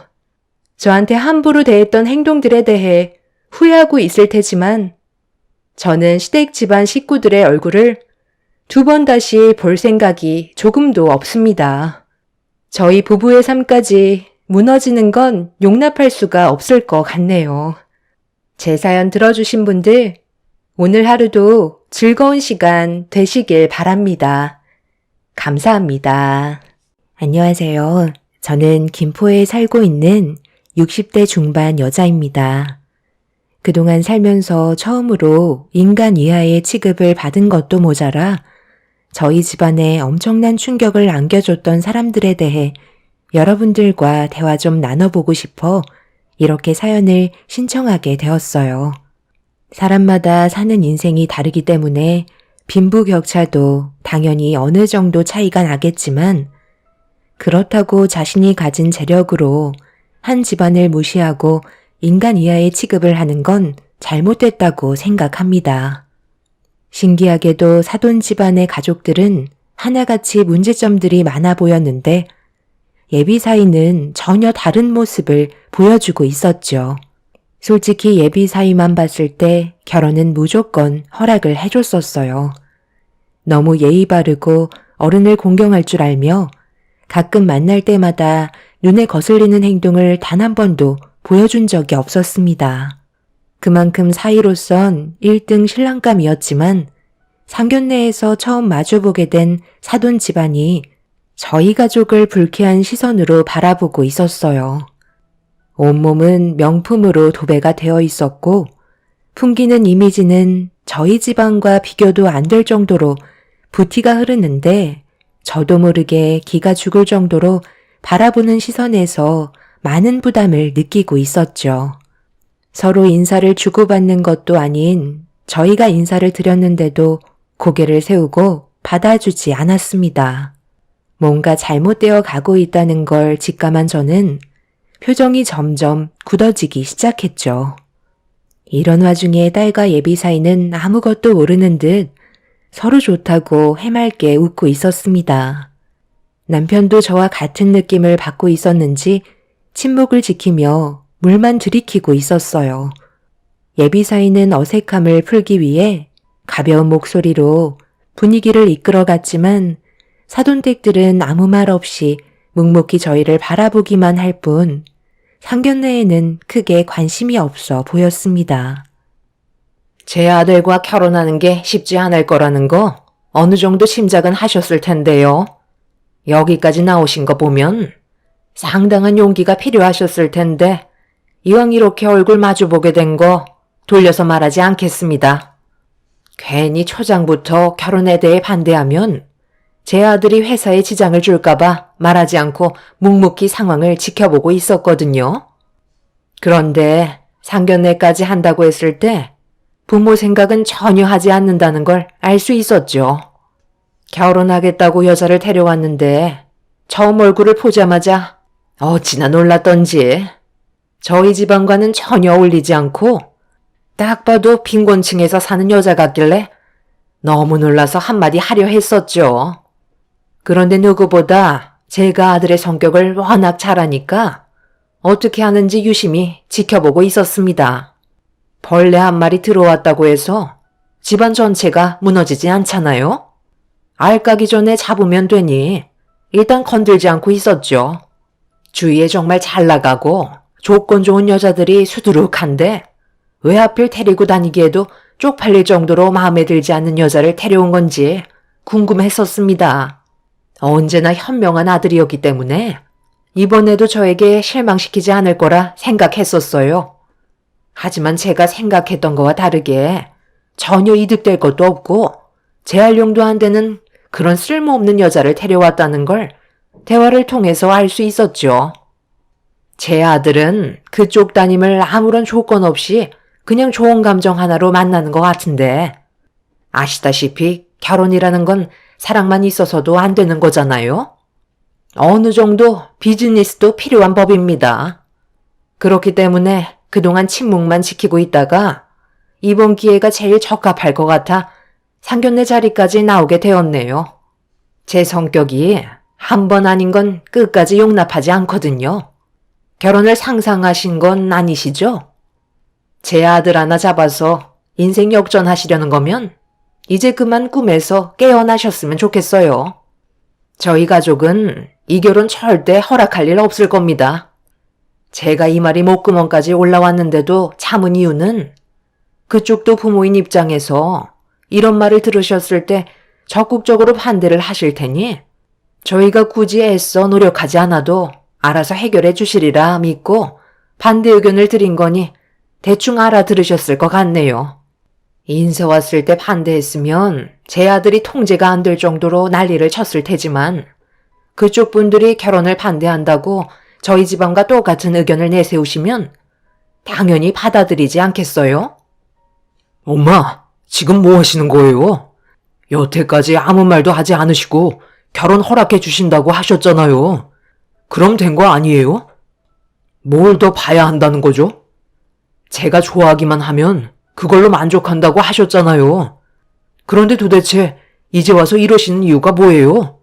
저한테 함부로 대했던 행동들에 대해 후회하고 있을 테지만 저는 시댁 집안 식구들의 얼굴을 두 번 다시 볼 생각이 조금도 없습니다. 저희 부부의 삶까지 무너지는 건 용납할 수가 없을 것 같네요. 제 사연 들어주신 분들, 오늘 하루도 즐거운 시간 되시길 바랍니다. 감사합니다. 안녕하세요. 저는 김포에 살고 있는 60대 중반 여자입니다. 그동안 살면서 처음으로 인간 이하의 취급을 받은 것도 모자라 저희 집안에 엄청난 충격을 안겨줬던 사람들에 대해 여러분들과 대화 좀 나눠보고 싶어 이렇게 사연을 신청하게 되었어요. 사람마다 사는 인생이 다르기 때문에 빈부격차도 당연히 어느 정도 차이가 나겠지만 그렇다고 자신이 가진 재력으로 한 집안을 무시하고 인간 이하의 취급을 하는 건 잘못됐다고 생각합니다. 신기하게도 사돈 집안의 가족들은 하나같이 문제점들이 많아 보였는데 예비 사이는 전혀 다른 모습을 보여주고 있었죠. 솔직히 예비 사이만 봤을 때 결혼은 무조건 허락을 해줬었어요. 너무 예의 바르고 어른을 공경할 줄 알며 가끔 만날 때마다 눈에 거슬리는 행동을 단 한 번도 보여준 적이 없었습니다. 그만큼 사이로선 1등 신랑감이었지만 상견례에서 처음 마주보게 된 사돈 집안이 저희 가족을 불쾌한 시선으로 바라보고 있었어요. 온몸은 명품으로 도배가 되어 있었고 풍기는 이미지는 저희 집안과 비교도 안 될 정도로 부티가 흐르는데 저도 모르게 기가 죽을 정도로 바라보는 시선에서 많은 부담을 느끼고 있었죠. 서로 인사를 주고받는 것도 아닌 저희가 인사를 드렸는데도 고개를 세우고 받아주지 않았습니다. 뭔가 잘못되어 가고 있다는 걸 직감한 저는 표정이 점점 굳어지기 시작했죠. 이런 와중에 딸과 예비 사이는 아무것도 모르는 듯 서로 좋다고 해맑게 웃고 있었습니다. 남편도 저와 같은 느낌을 받고 있었는지 침묵을 지키며 물만 들이키고 있었어요. 예비 사이는 어색함을 풀기 위해 가벼운 목소리로 분위기를 이끌어갔지만 사돈댁들은 아무 말 없이 묵묵히 저희를 바라보기만 할 뿐 상견례에는 크게 관심이 없어 보였습니다. 제 아들과 결혼하는 게 쉽지 않을 거라는 거 어느 정도 짐작은 하셨을 텐데요. 여기까지 나오신 거 보면 상당한 용기가 필요하셨을 텐데 이왕 이렇게 얼굴 마주보게 된 거 돌려서 말하지 않겠습니다. 괜히 초장부터 결혼에 대해 반대하면 제 아들이 회사에 지장을 줄까봐 말하지 않고 묵묵히 상황을 지켜보고 있었거든요. 그런데 상견례까지 한다고 했을 때 부모 생각은 전혀 하지 않는다는 걸 알 수 있었죠. 결혼하겠다고 여자를 데려왔는데 처음 얼굴을 보자마자 어찌나 놀랐던지 저희 집안과는 전혀 어울리지 않고 딱 봐도 빈곤층에서 사는 여자 같길래 너무 놀라서 한마디 하려 했었죠. 그런데 누구보다 제가 아들의 성격을 워낙 잘 아니까 어떻게 하는지 유심히 지켜보고 있었습니다. 벌레 한 마리 들어왔다고 해서 집안 전체가 무너지지 않잖아요. 알 까기 전에 잡으면 되니 일단 건들지 않고 있었죠. 주위에 정말 잘 나가고 조건 좋은 여자들이 수두룩한데 왜 하필 데리고 다니기에도 쪽팔릴 정도로 마음에 들지 않는 여자를 데려온 건지 궁금했었습니다. 언제나 현명한 아들이었기 때문에 이번에도 저에게 실망시키지 않을 거라 생각했었어요. 하지만 제가 생각했던 거와 다르게 전혀 이득될 것도 없고 재활용도 안 되는 그런 쓸모없는 여자를 데려왔다는 걸 대화를 통해서 알 수 있었죠. 제 아들은 그쪽 따님을 아무런 조건 없이 그냥 좋은 감정 하나로 만나는 것 같은데 아시다시피 결혼이라는 건 사랑만 있어서도 안 되는 거잖아요. 어느 정도 비즈니스도 필요한 법입니다. 그렇기 때문에 그동안 침묵만 지키고 있다가 이번 기회가 제일 적합할 것 같아 상견례 자리까지 나오게 되었네요. 제 성격이 한 번 아닌 건 끝까지 용납하지 않거든요. 결혼을 상상하신 건 아니시죠? 제 아들 하나 잡아서 인생 역전하시려는 거면 이제 그만 꿈에서 깨어나셨으면 좋겠어요. 저희 가족은 이 결혼 절대 허락할 일 없을 겁니다. 제가 이 말이 목구멍까지 올라왔는데도 참은 이유는 그쪽도 부모인 입장에서 이런 말을 들으셨을 때 적극적으로 반대를 하실 테니 저희가 굳이 애써 노력하지 않아도 알아서 해결해 주시리라 믿고 반대 의견을 드린 거니 대충 알아들으셨을 것 같네요. 인세 왔을 때 반대했으면 제 아들이 통제가 안 될 정도로 난리를 쳤을 테지만 그쪽 분들이 결혼을 반대한다고 저희 집안과 똑같은 의견을 내세우시면 당연히 받아들이지 않겠어요? 엄마, 지금 뭐 하시는 거예요? 여태까지 아무 말도 하지 않으시고 결혼 허락해 주신다고 하셨잖아요. 그럼 된 거 아니에요? 뭘 더 봐야 한다는 거죠? 제가 좋아하기만 하면 그걸로 만족한다고 하셨잖아요. 그런데 도대체 이제 와서 이러시는 이유가 뭐예요?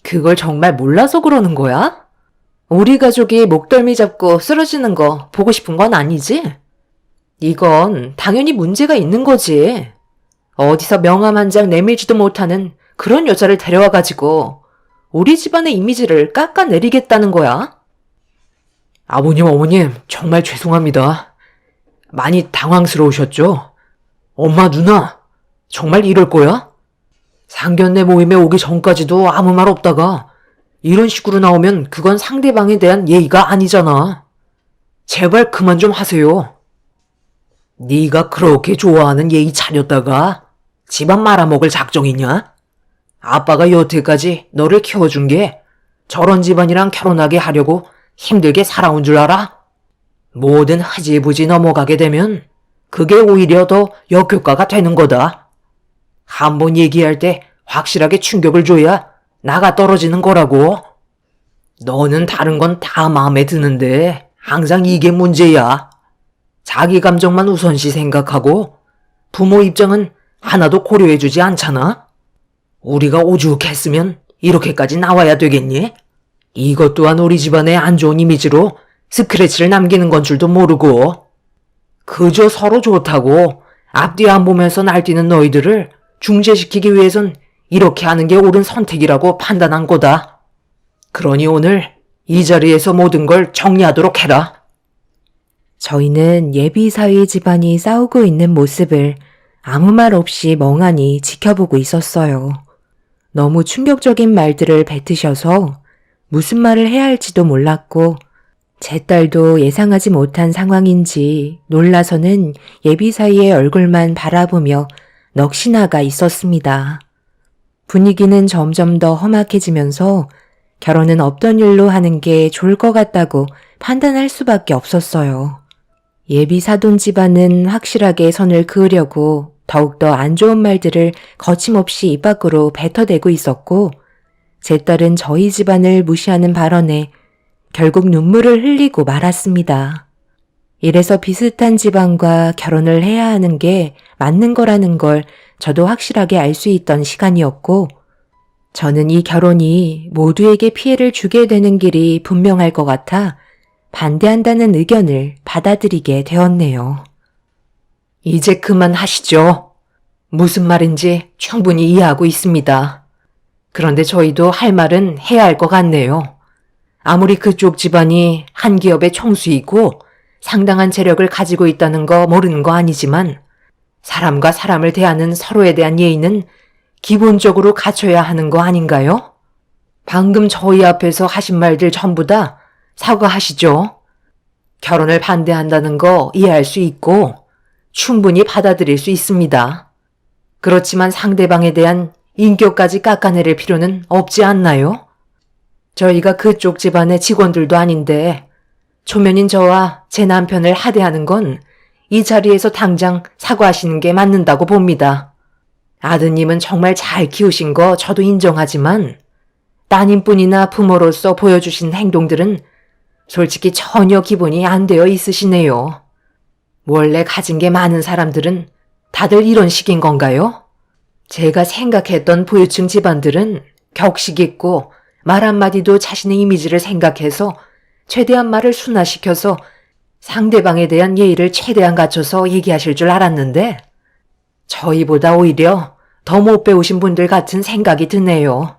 그걸 정말 몰라서 그러는 거야? 우리 가족이 목덜미 잡고 쓰러지는 거 보고 싶은 건 아니지? 이건 당연히 문제가 있는 거지. 어디서 명함 한 장 내밀지도 못하는 그런 여자를 데려와가지고 우리 집안의 이미지를 깎아내리겠다는 거야? 아버님, 어머님, 정말 죄송합니다. 많이 당황스러우셨죠? 엄마, 누나, 정말 이럴 거야? 상견례 모임에 오기 전까지도 아무 말 없다가 이런 식으로 나오면 그건 상대방에 대한 예의가 아니잖아. 제발 그만 좀 하세요. 네가 그렇게 좋아하는 예의 차렸다가 집안 말아먹을 작정이냐? 아빠가 여태까지 너를 키워준 게 저런 집안이랑 결혼하게 하려고 힘들게 살아온 줄 알아? 뭐든 흐지부지 넘어가게 되면 그게 오히려 더 역효과가 되는 거다. 한번 얘기할 때 확실하게 충격을 줘야 나가 떨어지는 거라고. 너는 다른 건 다 마음에 드는데 항상 이게 문제야. 자기 감정만 우선시 생각하고 부모 입장은 하나도 고려해주지 않잖아. 우리가 오죽했으면 이렇게까지 나와야 되겠니? 이것 또한 우리 집안의 안 좋은 이미지로 스크래치를 남기는 건 줄도 모르고 그저 서로 좋다고 앞뒤 안 보면서 날뛰는 너희들을 중재시키기 위해선 이렇게 하는 게 옳은 선택이라고 판단한 거다. 그러니 오늘 이 자리에서 모든 걸 정리하도록 해라. 저희는 예비 사위 집안이 싸우고 있는 모습을 아무 말 없이 멍하니 지켜보고 있었어요. 너무 충격적인 말들을 뱉으셔서 무슨 말을 해야 할지도 몰랐고 제 딸도 예상하지 못한 상황인지 놀라서는 예비 사위의 얼굴만 바라보며 넋이나가 있었습니다. 분위기는 점점 더 험악해지면서 결혼은 없던 일로 하는 게 좋을 것 같다고 판단할 수밖에 없었어요. 예비 사돈 집안은 확실하게 선을 그으려고 더욱더 안 좋은 말들을 거침없이 입 밖으로 뱉어대고 있었고 제 딸은 저희 집안을 무시하는 발언에 결국 눈물을 흘리고 말았습니다. 이래서 비슷한 집안과 결혼을 해야 하는 게 맞는 거라는 걸 저도 확실하게 알 수 있던 시간이었고 저는 이 결혼이 모두에게 피해를 주게 되는 길이 분명할 것 같아 반대한다는 의견을 받아들이게 되었네요. 이제 그만하시죠. 무슨 말인지 충분히 이해하고 있습니다. 그런데 저희도 할 말은 해야 할 것 같네요. 아무리 그쪽 집안이 한 기업의 총수이고 상당한 재력을 가지고 있다는 거 모르는 거 아니지만 사람과 사람을 대하는 서로에 대한 예의는 기본적으로 갖춰야 하는 거 아닌가요? 방금 저희 앞에서 하신 말들 전부 다 사과하시죠. 결혼을 반대한다는 거 이해할 수 있고 충분히 받아들일 수 있습니다. 그렇지만 상대방에 대한 인격까지 깎아내릴 필요는 없지 않나요? 저희가 그쪽 집안의 직원들도 아닌데 초면인 저와 제 남편을 하대하는 건 이 자리에서 당장 사과하시는 게 맞는다고 봅니다. 아드님은 정말 잘 키우신 거 저도 인정하지만 따님뿐이나 부모로서 보여주신 행동들은 솔직히 전혀 기본이 안 되어 있으시네요. 원래 가진 게 많은 사람들은 다들 이런 식인 건가요? 제가 생각했던 부유층 집안들은 격식 있고 말 한마디도 자신의 이미지를 생각해서 최대한 말을 순화시켜서 상대방에 대한 예의를 최대한 갖춰서 얘기하실 줄 알았는데 저희보다 오히려 더 못 배우신 분들 같은 생각이 드네요.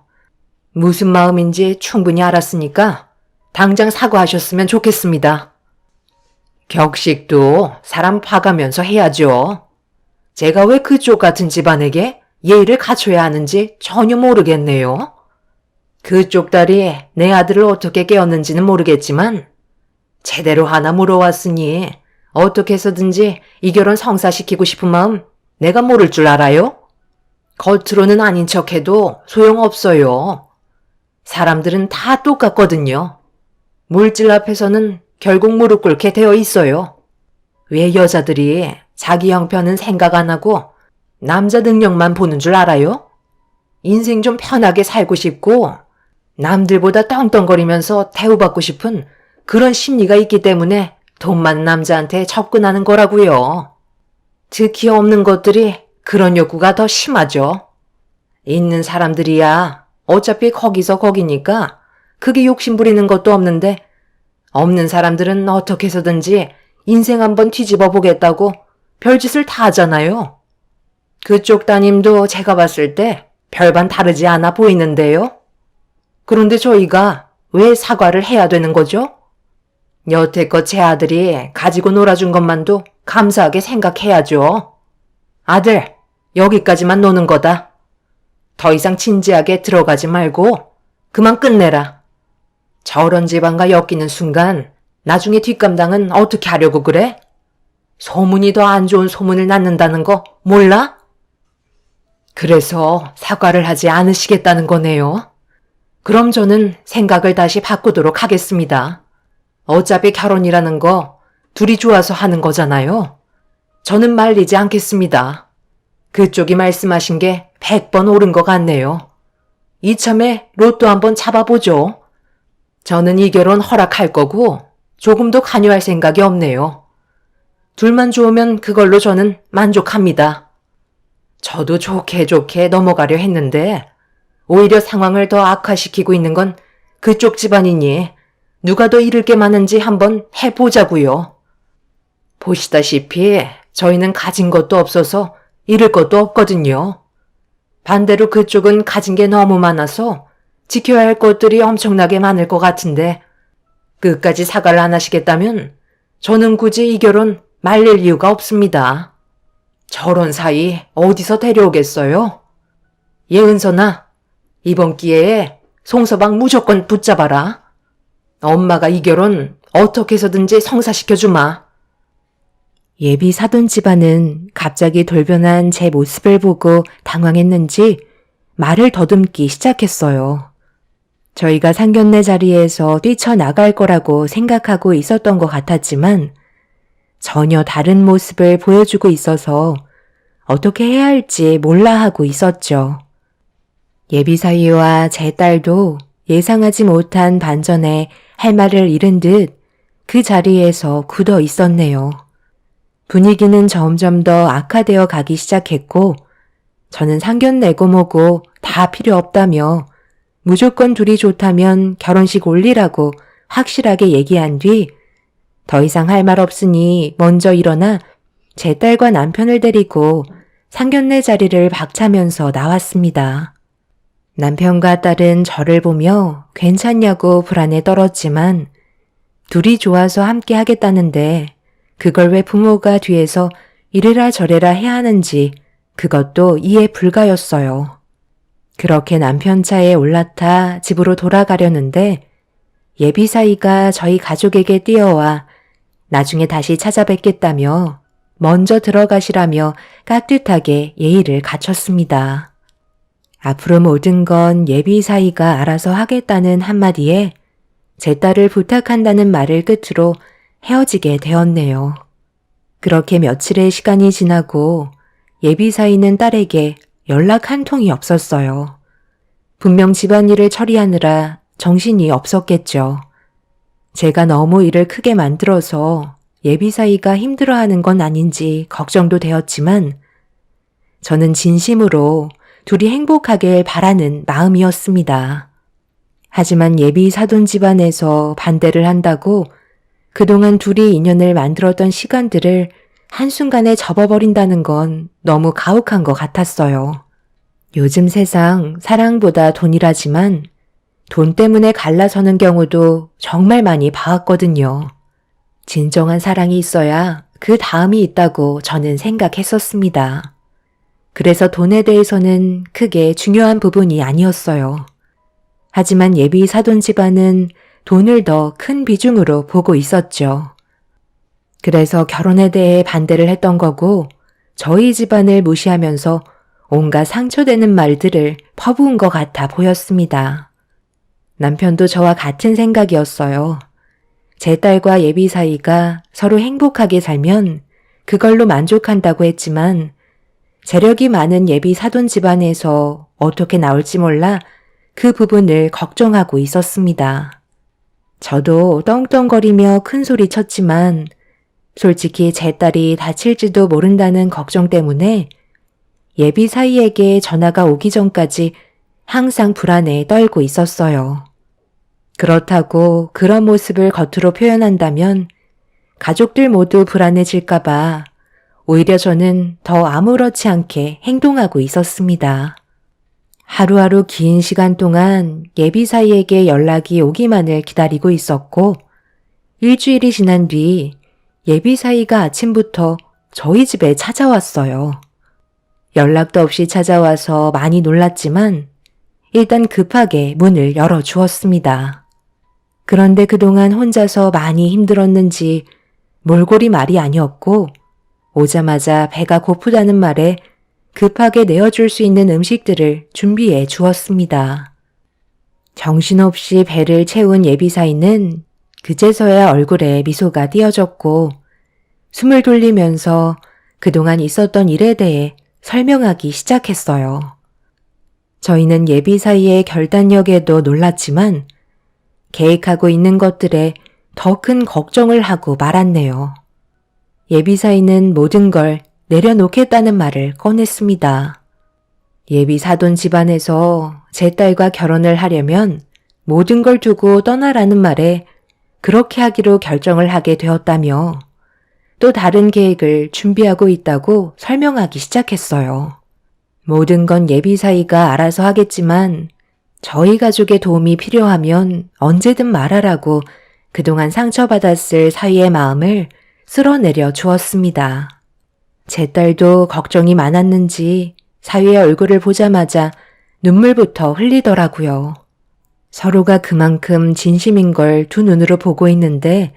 무슨 마음인지 충분히 알았으니까 당장 사과하셨으면 좋겠습니다. 격식도 사람 봐가면서 해야죠. 제가 왜 그쪽 같은 집안에게 예의를 갖춰야 하는지 전혀 모르겠네요. 그쪽 딸이 내 아들을 어떻게 깨웠는지는 모르겠지만 제대로 하나 물어왔으니 어떻게 해서든지 이 결혼 성사시키고 싶은 마음 내가 모를 줄 알아요? 겉으로는 아닌 척해도 소용없어요. 사람들은 다 똑같거든요. 물질 앞에서는 결국 무릎 꿇게 되어 있어요. 왜 여자들이 자기 형편은 생각 안 하고 남자 능력만 보는 줄 알아요? 인생 좀 편하게 살고 싶고 남들보다 떵떵거리면서 대우받고 싶은 그런 심리가 있기 때문에 돈 많은 남자한테 접근하는 거라고요. 특히 없는 것들이 그런 욕구가 더 심하죠. 있는 사람들이야 어차피 거기서 거기니까 크게 욕심부리는 것도 없는데 없는 사람들은 어떻게 해서든지 인생 한번 뒤집어 보겠다고 별짓을 다 하잖아요. 그쪽 따님도 제가 봤을 때 별반 다르지 않아 보이는데요. 그런데 저희가 왜 사과를 해야 되는 거죠? 여태껏 제 아들이 가지고 놀아준 것만도 감사하게 생각해야죠. 아들, 여기까지만 노는 거다. 더 이상 진지하게 들어가지 말고 그만 끝내라. 저런 집안과 엮이는 순간 나중에 뒷감당은 어떻게 하려고 그래? 소문이 더 안 좋은 소문을 낳는다는 거 몰라? 그래서 사과를 하지 않으시겠다는 거네요. 그럼 저는 생각을 다시 바꾸도록 하겠습니다. 어차피 결혼이라는 거 둘이 좋아서 하는 거잖아요. 저는 말리지 않겠습니다. 그쪽이 말씀하신 게 100번 옳은 것 같네요. 이참에 로또 한번 잡아보죠. 저는 이 결혼 허락할 거고 조금도 관여할 생각이 없네요. 둘만 좋으면 그걸로 저는 만족합니다. 저도 좋게 좋게 넘어가려 했는데 오히려 상황을 더 악화시키고 있는 건 그쪽 집안이니 누가 더 잃을 게 많은지 한번 해보자고요. 보시다시피 저희는 가진 것도 없어서 잃을 것도 없거든요. 반대로 그쪽은 가진 게 너무 많아서 지켜야 할 것들이 엄청나게 많을 것 같은데 끝까지 사과를 안 하시겠다면 저는 굳이 이 결혼 말릴 이유가 없습니다. 저런 사이 어디서 데려오겠어요? 예은선아, 이번 기회에 송서방 무조건 붙잡아라. 엄마가 이 결혼 어떻게 해서든지 성사시켜주마. 예비 사돈 집안은 갑자기 돌변한 제 모습을 보고 당황했는지 말을 더듬기 시작했어요. 저희가 상견례 자리에서 뛰쳐나갈 거라고 생각하고 있었던 것 같았지만 전혀 다른 모습을 보여주고 있어서 어떻게 해야 할지 몰라 하고 있었죠. 예비 사위와 제 딸도 예상하지 못한 반전에 할 말을 잃은 듯 그 자리에서 굳어 있었네요. 분위기는 점점 더 악화되어 가기 시작했고 저는 상견례고 뭐고 다 필요 없다며 무조건 둘이 좋다면 결혼식 올리라고 확실하게 얘기한 뒤 더 이상 할 말 없으니 먼저 일어나 제 딸과 남편을 데리고 상견례 자리를 박차면서 나왔습니다. 남편과 딸은 저를 보며 괜찮냐고 불안에 떨었지만 둘이 좋아서 함께 하겠다는데 그걸 왜 부모가 뒤에서 이래라 저래라 해야 하는지 그것도 이해 불가였어요. 그렇게 남편 차에 올라타 집으로 돌아가려는데 예비사이가 저희 가족에게 뛰어와 나중에 다시 찾아뵙겠다며 먼저 들어가시라며 깍듯하게 예의를 갖췄습니다. 앞으로 모든 건 예비사이가 알아서 하겠다는 한마디에 제 딸을 부탁한다는 말을 끝으로 헤어지게 되었네요. 그렇게 며칠의 시간이 지나고 예비사이는 딸에게 연락 한 통이 없었어요. 분명 집안일을 처리하느라 정신이 없었겠죠. 제가 너무 일을 크게 만들어서 예비사이가 힘들어하는 건 아닌지 걱정도 되었지만 저는 진심으로 둘이 행복하길 바라는 마음이었습니다. 하지만 예비 사돈 집안에서 반대를 한다고 그동안 둘이 인연을 만들었던 시간들을 한순간에 접어버린다는 건 너무 가혹한 것 같았어요. 요즘 세상 사랑보다 돈이라지만 돈 때문에 갈라서는 경우도 정말 많이 봐왔거든요. 진정한 사랑이 있어야 그 다음이 있다고 저는 생각했었습니다. 그래서 돈에 대해서는 크게 중요한 부분이 아니었어요. 하지만 예비 사돈 집안은 돈을 더 큰 비중으로 보고 있었죠. 그래서 결혼에 대해 반대를 했던 거고 저희 집안을 무시하면서 온갖 상처되는 말들을 퍼부은 것 같아 보였습니다. 남편도 저와 같은 생각이었어요. 제 딸과 예비 사이가 서로 행복하게 살면 그걸로 만족한다고 했지만 재력이 많은 예비 사돈 집안에서 어떻게 나올지 몰라 그 부분을 걱정하고 있었습니다. 저도 떵떵거리며 큰 소리 쳤지만 솔직히 제 딸이 다칠지도 모른다는 걱정 때문에 예비 사이에게 전화가 오기 전까지 항상 불안에 떨고 있었어요. 그렇다고 그런 모습을 겉으로 표현한다면 가족들 모두 불안해질까봐 오히려 저는 더 아무렇지 않게 행동하고 있었습니다. 하루하루 긴 시간 동안 예비 사이에게 연락이 오기만을 기다리고 있었고 일주일이 지난 뒤 예비 사이가 아침부터 저희 집에 찾아왔어요. 연락도 없이 찾아와서 많이 놀랐지만 일단 급하게 문을 열어주었습니다. 그런데 그동안 혼자서 많이 힘들었는지 몰골이 말이 아니었고 오자마자 배가 고프다는 말에 급하게 내어줄 수 있는 음식들을 준비해 주었습니다. 정신없이 배를 채운 예비사이는 그제서야 얼굴에 미소가 띄어졌고 숨을 돌리면서 그동안 있었던 일에 대해 설명하기 시작했어요. 저희는 예비사이의 결단력에도 놀랐지만 계획하고 있는 것들에 더 큰 걱정을 하고 말았네요. 예비사이는 모든 걸 내려놓겠다는 말을 꺼냈습니다. 예비 사돈 집안에서 제 딸과 결혼을 하려면 모든 걸 두고 떠나라는 말에 그렇게 하기로 결정을 하게 되었다며 또 다른 계획을 준비하고 있다고 설명하기 시작했어요. 모든 건 예비 사이가 알아서 하겠지만 저희 가족의 도움이 필요하면 언제든 말하라고 그동안 상처받았을 사위의 마음을 쓸어내려 주었습니다. 제 딸도 걱정이 많았는지 사위의 얼굴을 보자마자 눈물부터 흘리더라고요. 서로가 그만큼 진심인 걸 두 눈으로 보고 있는데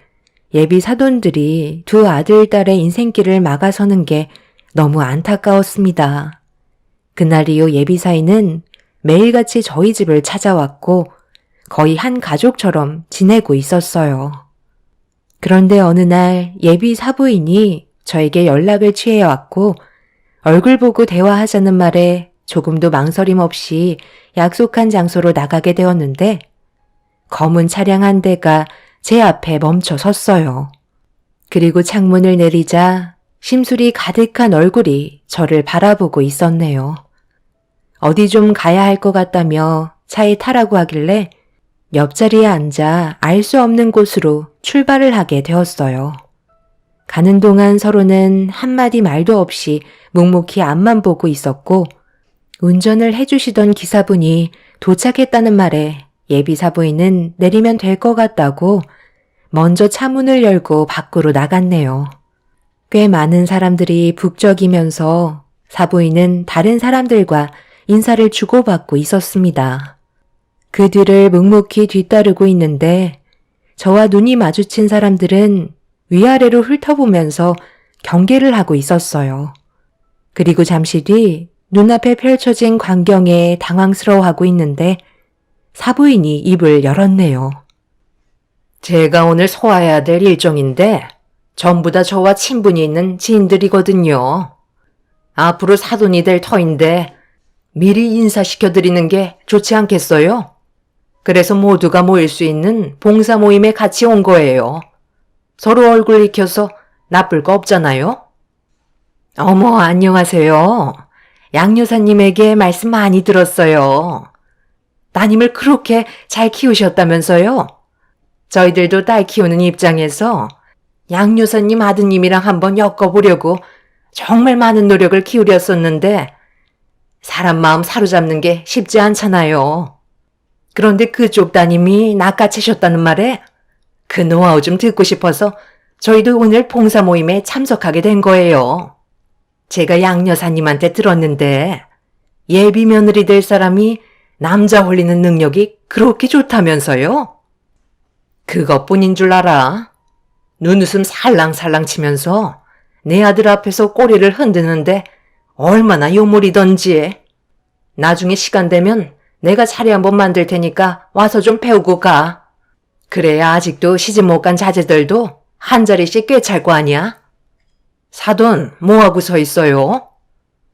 예비 사돈들이 두 아들, 딸의 인생길을 막아서는 게 너무 안타까웠습니다. 그날 이후 예비 사이는 매일같이 저희 집을 찾아왔고 거의 한 가족처럼 지내고 있었어요. 그런데 어느 날 예비 사부인이 저에게 연락을 취해왔고 얼굴 보고 대화하자는 말에 조금도 망설임 없이 약속한 장소로 나가게 되었는데 검은 차량 한 대가 제 앞에 멈춰 섰어요. 그리고 창문을 내리자 심술이 가득한 얼굴이 저를 바라보고 있었네요. 어디 좀 가야 할 것 같다며 차에 타라고 하길래 옆자리에 앉아 알 수 없는 곳으로 출발을 하게 되었어요. 가는 동안 서로는 한마디 말도 없이 묵묵히 앞만 보고 있었고 운전을 해주시던 기사분이 도착했다는 말에 예비 사부인은 내리면 될 것 같다고 먼저 차 문을 열고 밖으로 나갔네요. 꽤 많은 사람들이 북적이면서 사부인은 다른 사람들과 인사를 주고받고 있었습니다. 그 뒤를 묵묵히 뒤따르고 있는데 저와 눈이 마주친 사람들은 위아래로 훑어보면서 경계를 하고 있었어요. 그리고 잠시 뒤 눈앞에 펼쳐진 광경에 당황스러워하고 있는데 사부인이 입을 열었네요. 제가 오늘 소화해야 될 일정인데 전부 다 저와 친분이 있는 지인들이거든요. 앞으로 사돈이 될 터인데 미리 인사시켜드리는 게 좋지 않겠어요? 그래서 모두가 모일 수 있는 봉사 모임에 같이 온 거예요. 서로 얼굴 익혀서 나쁠 거 없잖아요? 어머, 안녕하세요. 양 여사님에게 말씀 많이 들었어요. 따님을 그렇게 잘 키우셨다면서요? 저희들도 딸 키우는 입장에서 양 여사님 아드님이랑 한번 엮어보려고 정말 많은 노력을 기울였었는데 사람 마음 사로잡는 게 쉽지 않잖아요. 그런데 그쪽 따님이 낚아채셨다는 말에 그 노하우 좀 듣고 싶어서 저희도 오늘 봉사 모임에 참석하게 된 거예요. 제가 양 여사님한테 들었는데 예비 며느리 될 사람이 남자 홀리는 능력이 그렇게 좋다면서요? 그것뿐인 줄 알아. 눈웃음 살랑살랑 치면서 내 아들 앞에서 꼬리를 흔드는데 얼마나 요물이던지. 나중에 시간 되면 내가 차례 한번 만들 테니까 와서 좀 배우고 가. 그래야 아직도 시집 못 간 자제들도 한 자리씩 꿰찰 거 아니야? 사돈, 뭐하고 서 있어요?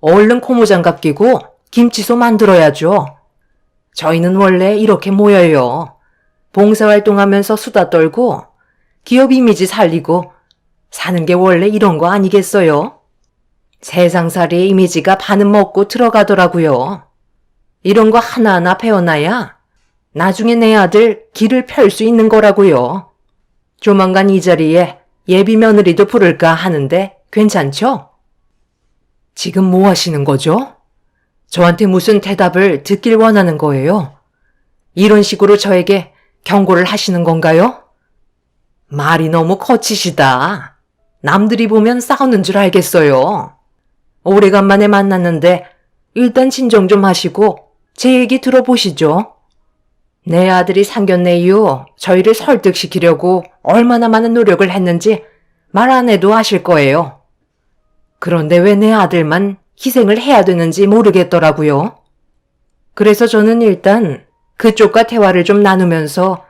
얼른 고무장갑 끼고 김치소 만들어야죠. 저희는 원래 이렇게 모여요. 봉사활동하면서 수다 떨고 기업 이미지 살리고 사는 게 원래 이런 거 아니겠어요? 세상살이 이미지가 반은 먹고 들어가더라고요. 이런 거 하나하나 배워놔야 나중에 내 아들 길을 펼 수 있는 거라고요. 조만간 이 자리에 예비 며느리도 부를까 하는데 괜찮죠? 지금 뭐 하시는 거죠? 저한테 무슨 대답을 듣길 원하는 거예요? 이런 식으로 저에게 경고를 하시는 건가요? 말이 너무 거치시다. 남들이 보면 싸우는 줄 알겠어요. 오래간만에 만났는데 일단 진정 좀 하시고 제 얘기 들어보시죠. 내 아들이 상견례 이후 저희를 설득시키려고 얼마나 많은 노력을 했는지 말 안 해도 아실 거예요. 그런데 왜 내 아들만 희생을 해야 되는지 모르겠더라고요. 그래서 저는 일단 그쪽과 대화를 좀 나누면서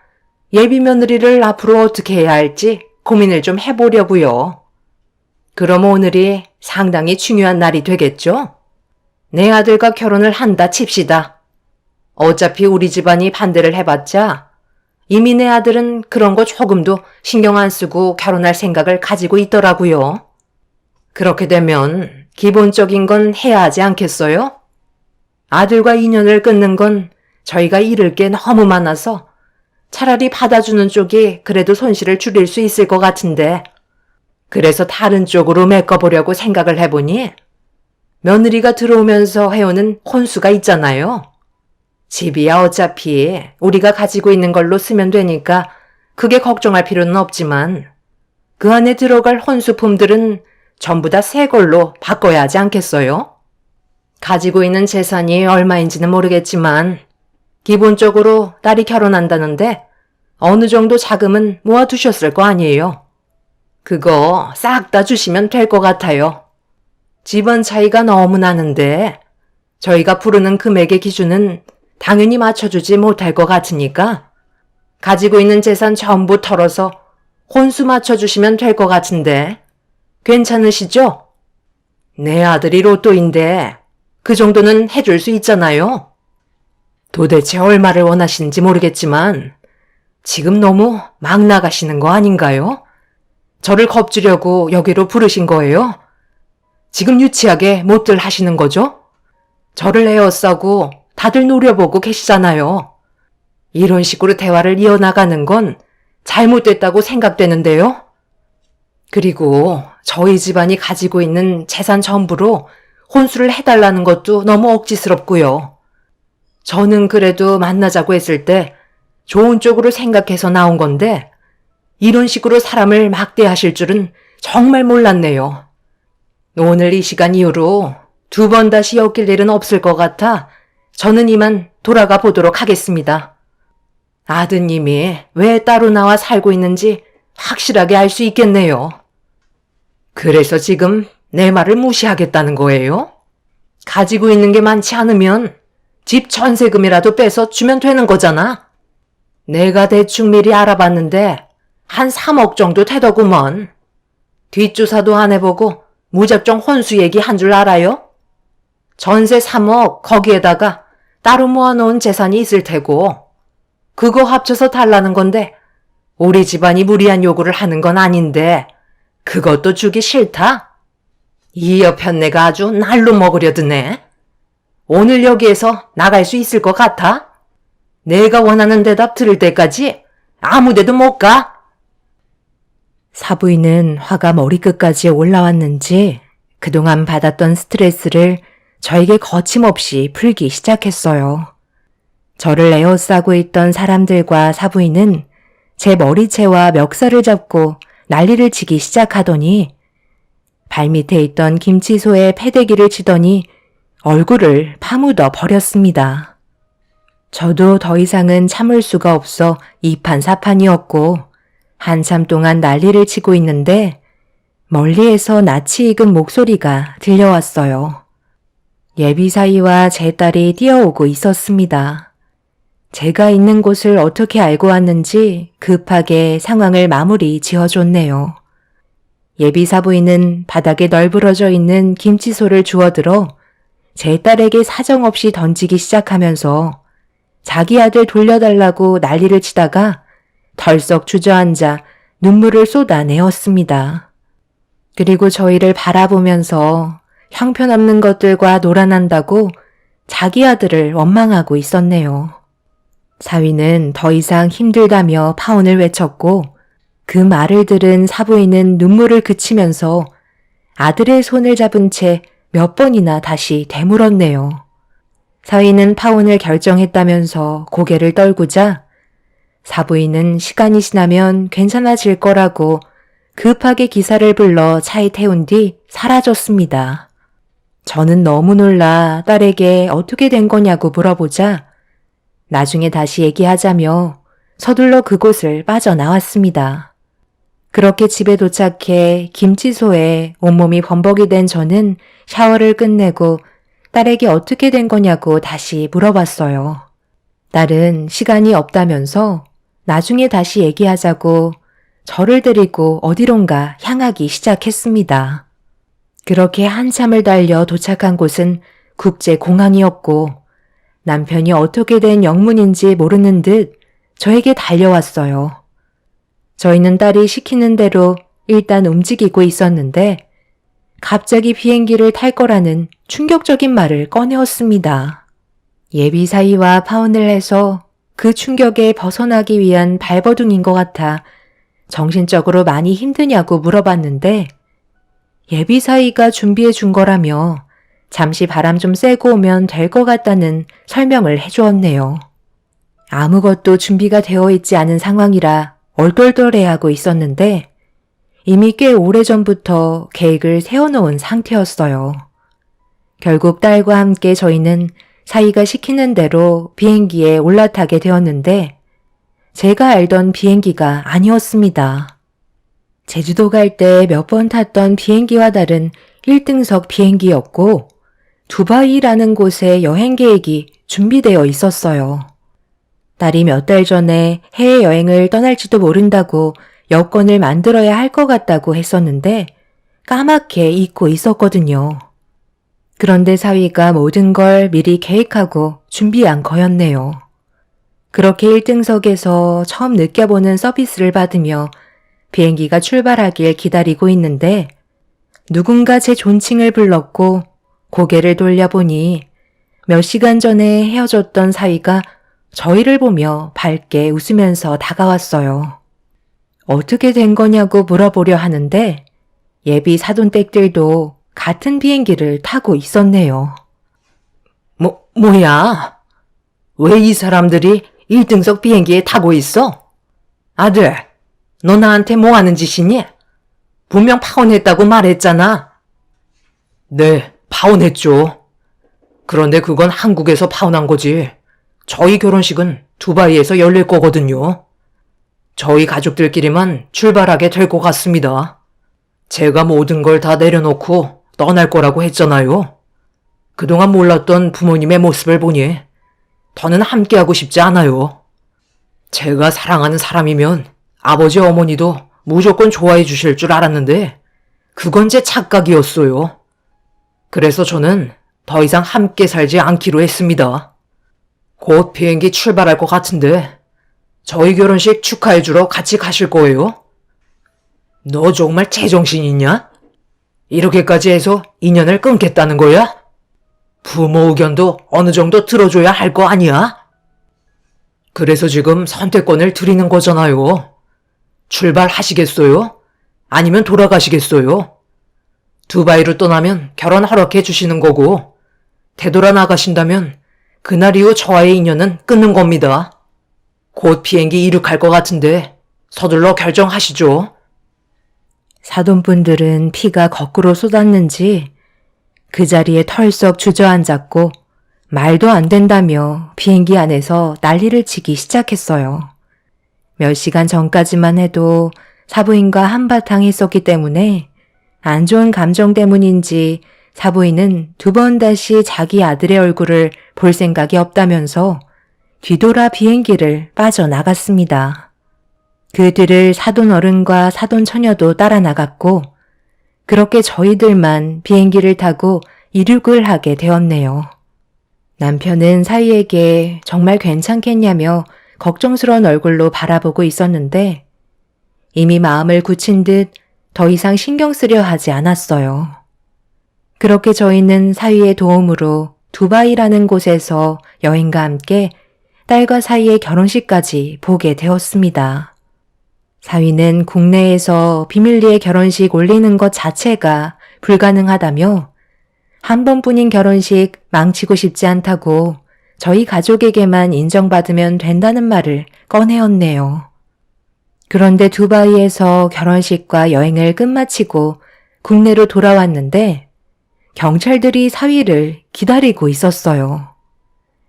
예비 며느리를 앞으로 어떻게 해야 할지 고민을 좀 해보려고요. 그럼 오늘이 상당히 중요한 날이 되겠죠? 내 아들과 결혼을 한다 칩시다. 어차피 우리 집안이 반대를 해봤자 이미 내 아들은 그런 거 조금도 신경 안 쓰고 결혼할 생각을 가지고 있더라고요. 그렇게 되면 기본적인 건 해야 하지 않겠어요? 아들과 인연을 끊는 건 저희가 잃을 게 너무 많아서 차라리 받아주는 쪽이 그래도 손실을 줄일 수 있을 것 같은데 그래서 다른 쪽으로 메꿔보려고 생각을 해보니 며느리가 들어오면서 해오는 혼수가 있잖아요. 집이야 어차피 우리가 가지고 있는 걸로 쓰면 되니까 크게 걱정할 필요는 없지만 그 안에 들어갈 혼수품들은 전부 다 새 걸로 바꿔야 하지 않겠어요? 가지고 있는 재산이 얼마인지는 모르겠지만 기본적으로 딸이 결혼한다는데 어느 정도 자금은 모아두셨을 거 아니에요. 그거 싹 다 주시면 될 것 같아요. 집안 차이가 너무 나는데 저희가 부르는 금액의 기준은 당연히 맞춰주지 못할 것 같으니까 가지고 있는 재산 전부 털어서 혼수 맞춰주시면 될 것 같은데 괜찮으시죠? 내 아들이 로또인데 그 정도는 해줄 수 있잖아요. 도대체 얼마를 원하시는지 모르겠지만 지금 너무 막 나가시는 거 아닌가요? 저를 겁주려고 여기로 부르신 거예요? 지금 유치하게 못들 하시는 거죠? 저를 에워싸고 다들 노려보고 계시잖아요. 이런 식으로 대화를 이어나가는 건 잘못됐다고 생각되는데요. 그리고 저희 집안이 가지고 있는 재산 전부로 혼수를 해달라는 것도 너무 억지스럽고요. 저는 그래도 만나자고 했을 때 좋은 쪽으로 생각해서 나온 건데 이런 식으로 사람을 막대하실 줄은 정말 몰랐네요. 오늘 이 시간 이후로 두 번 다시 엮일 일은 없을 것 같아 저는 이만 돌아가 보도록 하겠습니다. 아드님이 왜 따로 나와 살고 있는지 확실하게 알 수 있겠네요. 그래서 지금 내 말을 무시하겠다는 거예요? 가지고 있는 게 많지 않으면 집 전세금이라도 빼서 주면 되는 거잖아. 내가 대충 미리 알아봤는데 한 3억 정도 되더구먼. 뒷조사도 안 해보고 무작정 혼수 얘기한 줄 알아요? 전세 3억 거기에다가 따로 모아놓은 재산이 있을 테고 그거 합쳐서 달라는 건데 우리 집안이 무리한 요구를 하는 건 아닌데 그것도 주기 싫다? 이 여편네가 아주 날로 먹으려 드네. 오늘 여기에서 나갈 수 있을 것 같아? 내가 원하는 대답 들을 때까지 아무 데도 못 가. 사부인은 화가 머리끝까지 올라왔는지 그동안 받았던 스트레스를 저에게 거침없이 풀기 시작했어요. 저를 에워싸고 있던 사람들과 사부인은 제 머리채와 멱살을 잡고 난리를 치기 시작하더니 발밑에 있던 김치소에 패대기를 치더니 얼굴을 파묻어 버렸습니다. 저도 더 이상은 참을 수가 없어 이판사판이었고 한참 동안 난리를 치고 있는데 멀리에서 낯이 익은 목소리가 들려왔어요. 예비사위와 제 딸이 뛰어오고 있었습니다. 제가 있는 곳을 어떻게 알고 왔는지 급하게 상황을 마무리 지어줬네요. 예비사부인은 바닥에 널브러져 있는 김치소를 주워들어 제 딸에게 사정없이 던지기 시작하면서 자기 아들 돌려달라고 난리를 치다가 덜썩 주저앉아 눈물을 쏟아내었습니다. 그리고 저희를 바라보면서 형편없는 것들과 놀아난다고 자기 아들을 원망하고 있었네요. 사위는 더 이상 힘들다며 파혼을 외쳤고 그 말을 들은 사부인은 눈물을 그치면서 아들의 손을 잡은 채 몇 번이나 다시 되물었네요. 사위는 파혼을 결정했다면서 고개를 떨구자 사부인은 시간이 지나면 괜찮아질 거라고 급하게 기사를 불러 차에 태운 뒤 사라졌습니다. 저는 너무 놀라 딸에게 어떻게 된 거냐고 물어보자 나중에 다시 얘기하자며 서둘러 그곳을 빠져나왔습니다. 그렇게 집에 도착해 김치소에 온몸이 범벅이 된 저는 샤워를 끝내고 딸에게 어떻게 된 거냐고 다시 물어봤어요. 딸은 시간이 없다면서 나중에 다시 얘기하자고 저를 데리고 어디론가 향하기 시작했습니다. 그렇게 한참을 달려 도착한 곳은 국제공항이었고 남편이 어떻게 된 영문인지 모르는 듯 저에게 달려왔어요. 저희는 딸이 시키는 대로 일단 움직이고 있었는데 갑자기 비행기를 탈 거라는 충격적인 말을 꺼내었습니다. 예비사위와 파혼을 해서 그 충격에 벗어나기 위한 발버둥인 것 같아 정신적으로 많이 힘드냐고 물어봤는데 예비사위가 준비해 준 거라며 잠시 바람 좀 쐬고 오면 될 것 같다는 설명을 해주었네요. 아무것도 준비가 되어 있지 않은 상황이라 얼떨떨해하고 있었는데 이미 꽤 오래전부터 계획을 세워놓은 상태였어요. 결국 딸과 함께 저희는 사위가 시키는 대로 비행기에 올라타게 되었는데 제가 알던 비행기가 아니었습니다. 제주도 갈 때 몇 번 탔던 비행기와 다른 1등석 비행기였고 두바이라는 곳에 여행 계획이 준비되어 있었어요. 딸이 몇 달 전에 해외여행을 떠날지도 모른다고 여권을 만들어야 할 것 같다고 했었는데 까맣게 잊고 있었거든요. 그런데 사위가 모든 걸 미리 계획하고 준비한 거였네요. 그렇게 1등석에서 처음 느껴보는 서비스를 받으며 비행기가 출발하길 기다리고 있는데 누군가 제 존칭을 불렀고 고개를 돌려보니 몇 시간 전에 헤어졌던 사위가 저희를 보며 밝게 웃으면서 다가왔어요. 어떻게 된 거냐고 물어보려 하는데 예비 사돈댁들도 같은 비행기를 타고 있었네요. 뭐야? 왜 이 사람들이 1등석 비행기에 타고 있어? 아들, 너 나한테 뭐 하는 짓이니? 분명 파혼했다고 말했잖아. 네, 파혼했죠. 그런데 그건 한국에서 파혼한 거지. 저희 결혼식은 두바이에서 열릴 거거든요. 저희 가족들끼리만 출발하게 될 것 같습니다. 제가 모든 걸 다 내려놓고 떠날 거라고 했잖아요. 그동안 몰랐던 부모님의 모습을 보니 더는 함께하고 싶지 않아요. 제가 사랑하는 사람이면 아버지 어머니도 무조건 좋아해 주실 줄 알았는데 그건 제 착각이었어요. 그래서 저는 더 이상 함께 살지 않기로 했습니다. 곧 비행기 출발할 것 같은데 저희 결혼식 축하해주러 같이 가실 거예요? 너 정말 제정신 있냐? 이렇게까지 해서 인연을 끊겠다는 거야? 부모 의견도 어느 정도 들어줘야 할 거 아니야? 그래서 지금 선택권을 드리는 거잖아요. 출발하시겠어요? 아니면 돌아가시겠어요? 두바이로 떠나면 결혼 허락해 주시는 거고, 되돌아 나가신다면 그날 이후 저와의 인연은 끊는 겁니다. 곧 비행기 이륙할 것 같은데 서둘러 결정하시죠. 사돈분들은 피가 거꾸로 쏟았는지 그 자리에 털썩 주저앉았고 말도 안 된다며 비행기 안에서 난리를 치기 시작했어요. 몇 시간 전까지만 해도 사부인과 한바탕 했었기 때문에 안 좋은 감정 때문인지 사부인은 두 번 다시 자기 아들의 얼굴을 볼 생각이 없다면서 뒤돌아 비행기를 빠져나갔습니다. 그 뒤를 사돈 어른과 사돈 처녀도 따라 나갔고 그렇게 저희들만 비행기를 타고 이륙을 하게 되었네요. 남편은 사위에게 정말 괜찮겠냐며 걱정스러운 얼굴로 바라보고 있었는데 이미 마음을 굳힌 듯 더 이상 신경 쓰려 하지 않았어요. 그렇게 저희는 사위의 도움으로 두바이라는 곳에서 여행과 함께 딸과 사위의 결혼식까지 보게 되었습니다. 사위는 국내에서 비밀리에 결혼식 올리는 것 자체가 불가능하다며 한 번뿐인 결혼식 망치고 싶지 않다고 저희 가족에게만 인정받으면 된다는 말을 꺼내었네요. 그런데 두바이에서 결혼식과 여행을 끝마치고 국내로 돌아왔는데 경찰들이 사위를 기다리고 있었어요.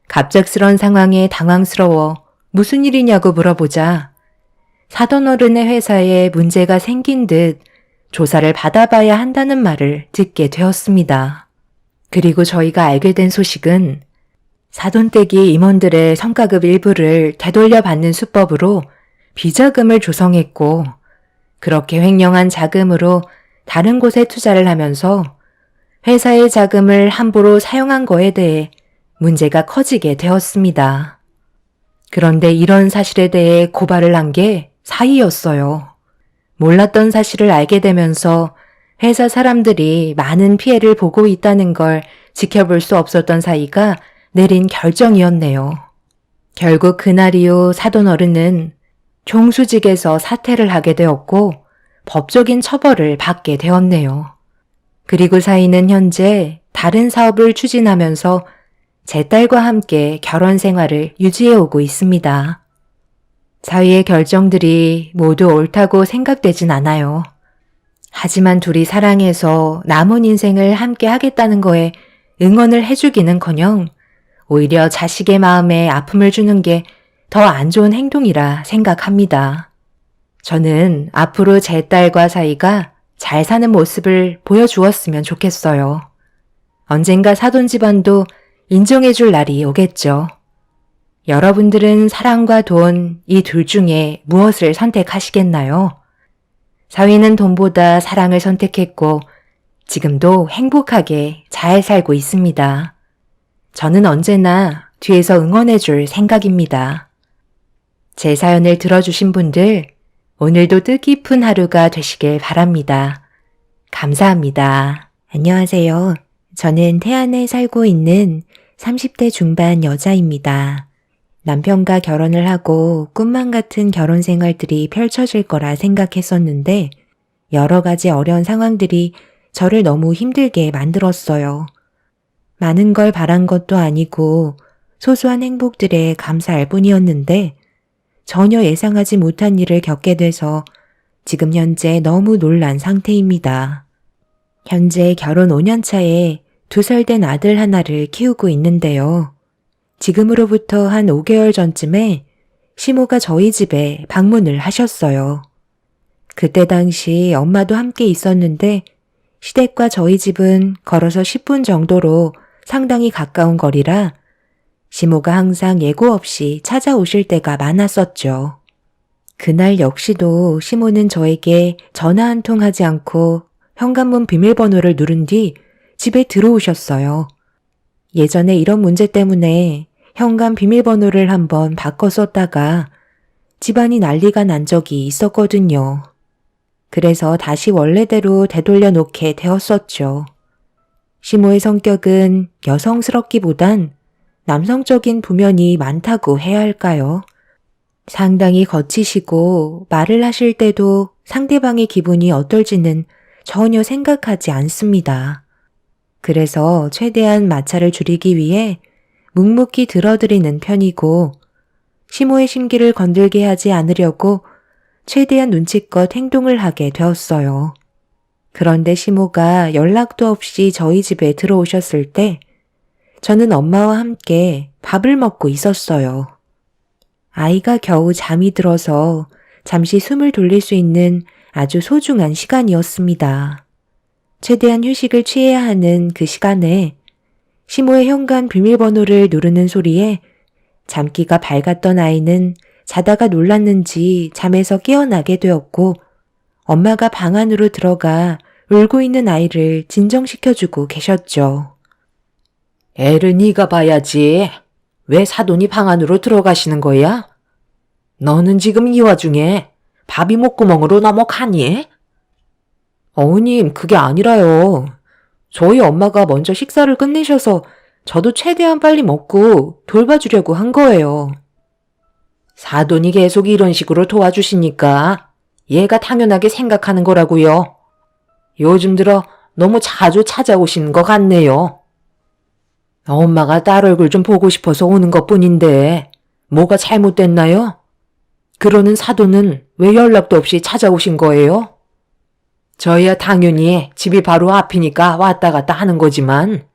갑작스런 상황에 당황스러워 무슨 일이냐고 물어보자 사돈 어른의 회사에 문제가 생긴 듯 조사를 받아봐야 한다는 말을 듣게 되었습니다. 그리고 저희가 알게 된 소식은 사돈댁이 임원들의 성과급 일부를 되돌려 받는 수법으로 비자금을 조성했고 그렇게 횡령한 자금으로 다른 곳에 투자를 하면서 회사의 자금을 함부로 사용한 거에 대해 문제가 커지게 되었습니다. 그런데 이런 사실에 대해 고발을 한 게 사위였어요. 몰랐던 사실을 알게 되면서 회사 사람들이 많은 피해를 보고 있다는 걸 지켜볼 수 없었던 사위가 내린 결정이었네요. 결국 그날 이후 사돈 어른은 총수직에서 사퇴를 하게 되었고 법적인 처벌을 받게 되었네요. 그리고 사위는 현재 다른 사업을 추진하면서 제 딸과 함께 결혼 생활을 유지해오고 있습니다. 사위의 결정들이 모두 옳다고 생각되진 않아요. 하지만 둘이 사랑해서 남은 인생을 함께 하겠다는 거에 응원을 해주기는커녕 오히려 자식의 마음에 아픔을 주는 게 더 안 좋은 행동이라 생각합니다. 저는 앞으로 제 딸과 사위가 잘 사는 모습을 보여주었으면 좋겠어요. 언젠가 사돈 집안도 인정해줄 날이 오겠죠. 여러분들은 사랑과 돈, 이 둘 중에 무엇을 선택하시겠나요? 사위는 돈보다 사랑을 선택했고 지금도 행복하게 잘 살고 있습니다. 저는 언제나 뒤에서 응원해줄 생각입니다. 제 사연을 들어주신 분들, 오늘도 뜻깊은 하루가 되시길 바랍니다. 감사합니다. 안녕하세요. 저는 태안에 살고 있는 30대 중반 여자입니다. 남편과 결혼을 하고 꿈만 같은 결혼 생활들이 펼쳐질 거라 생각했었는데 여러 가지 어려운 상황들이 저를 너무 힘들게 만들었어요. 많은 걸 바란 것도 아니고 소소한 행복들에 감사할 뿐이었는데 전혀 예상하지 못한 일을 겪게 돼서 지금 현재 너무 놀란 상태입니다. 현재 결혼 5년 차에 2살 된 아들 하나를 키우고 있는데요. 지금으로부터 한 5개월 전쯤에 시모가 저희 집에 방문을 하셨어요. 그때 당시 엄마도 함께 있었는데 시댁과 저희 집은 걸어서 10분 정도로 상당히 가까운 거리라 시모가 항상 예고 없이 찾아오실 때가 많았었죠. 그날 역시도 시모는 저에게 전화 한 통 하지 않고 현관문 비밀번호를 누른 뒤 집에 들어오셨어요. 예전에 이런 문제 때문에 현관 비밀번호를 한번 바꿔 썼다가 집안이 난리가 난 적이 있었거든요. 그래서 다시 원래대로 되돌려 놓게 되었었죠. 시모의 성격은 여성스럽기보단 남성적인 부면이 많다고 해야 할까요? 상당히 거치시고 말을 하실 때도 상대방의 기분이 어떨지는 전혀 생각하지 않습니다. 그래서 최대한 마찰을 줄이기 위해 묵묵히 들어드리는 편이고 시모의 심기를 건들게 하지 않으려고 최대한 눈치껏 행동을 하게 되었어요. 그런데 시모가 연락도 없이 저희 집에 들어오셨을 때 저는 엄마와 함께 밥을 먹고 있었어요. 아이가 겨우 잠이 들어서 잠시 숨을 돌릴 수 있는 아주 소중한 시간이었습니다. 최대한 휴식을 취해야 하는 그 시간에 시모의 현관 비밀번호를 누르는 소리에 잠기가 밝았던 아이는 자다가 놀랐는지 잠에서 깨어나게 되었고 엄마가 방 안으로 들어가 울고 있는 아이를 진정시켜주고 계셨죠. 애를 네가 봐야지. 왜 사돈이 방 안으로 들어가시는 거야? 너는 지금 이 와중에 밥이 목구멍으로 넘어가니? 어머님, 그게 아니라요. 저희 엄마가 먼저 식사를 끝내셔서 저도 최대한 빨리 먹고 돌봐주려고 한 거예요. 사돈이 계속 이런 식으로 도와주시니까 얘가 당연하게 생각하는 거라고요. 요즘 들어 너무 자주 찾아오시는 것 같네요. 엄마가 딸 얼굴 좀 보고 싶어서 오는 것뿐인데 뭐가 잘못됐나요? 그러는 사돈은 왜 연락도 없이 찾아오신 거예요? 저희야 당연히 집이 바로 앞이니까 왔다 갔다 하는 거지만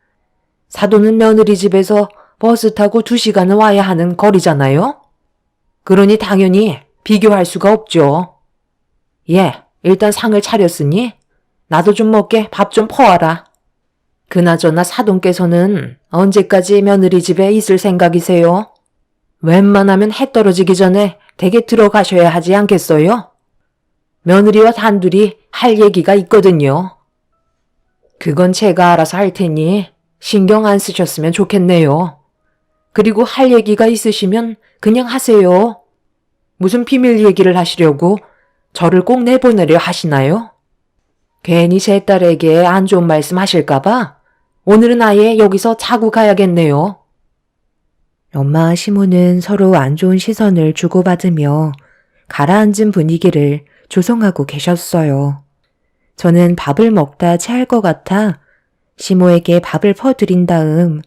사돈은 며느리 집에서 버스 타고 2시간은 와야 하는 거리잖아요? 그러니 당연히 비교할 수가 없죠. 예, 일단 상을 차렸으니 나도 좀 먹게 밥 좀 퍼와라. 그나저나 사돈께서는 언제까지 며느리 집에 있을 생각이세요? 웬만하면 해 떨어지기 전에 댁에 들어가셔야 하지 않겠어요? 며느리와 단둘이 할 얘기가 있거든요. 그건 제가 알아서 할 테니 신경 안 쓰셨으면 좋겠네요. 그리고 할 얘기가 있으시면 그냥 하세요. 무슨 비밀 얘기를 하시려고 저를 꼭 내보내려 하시나요? 괜히 제 딸에게 안 좋은 말씀 하실까봐 오늘은 아예 여기서 자고 가야겠네요. 엄마와 시모는 서로 안 좋은 시선을 주고받으며 가라앉은 분위기를 조성하고 계셨어요. 저는 밥을 먹다 체할 것 같아 시모에게 밥을 퍼드린 다음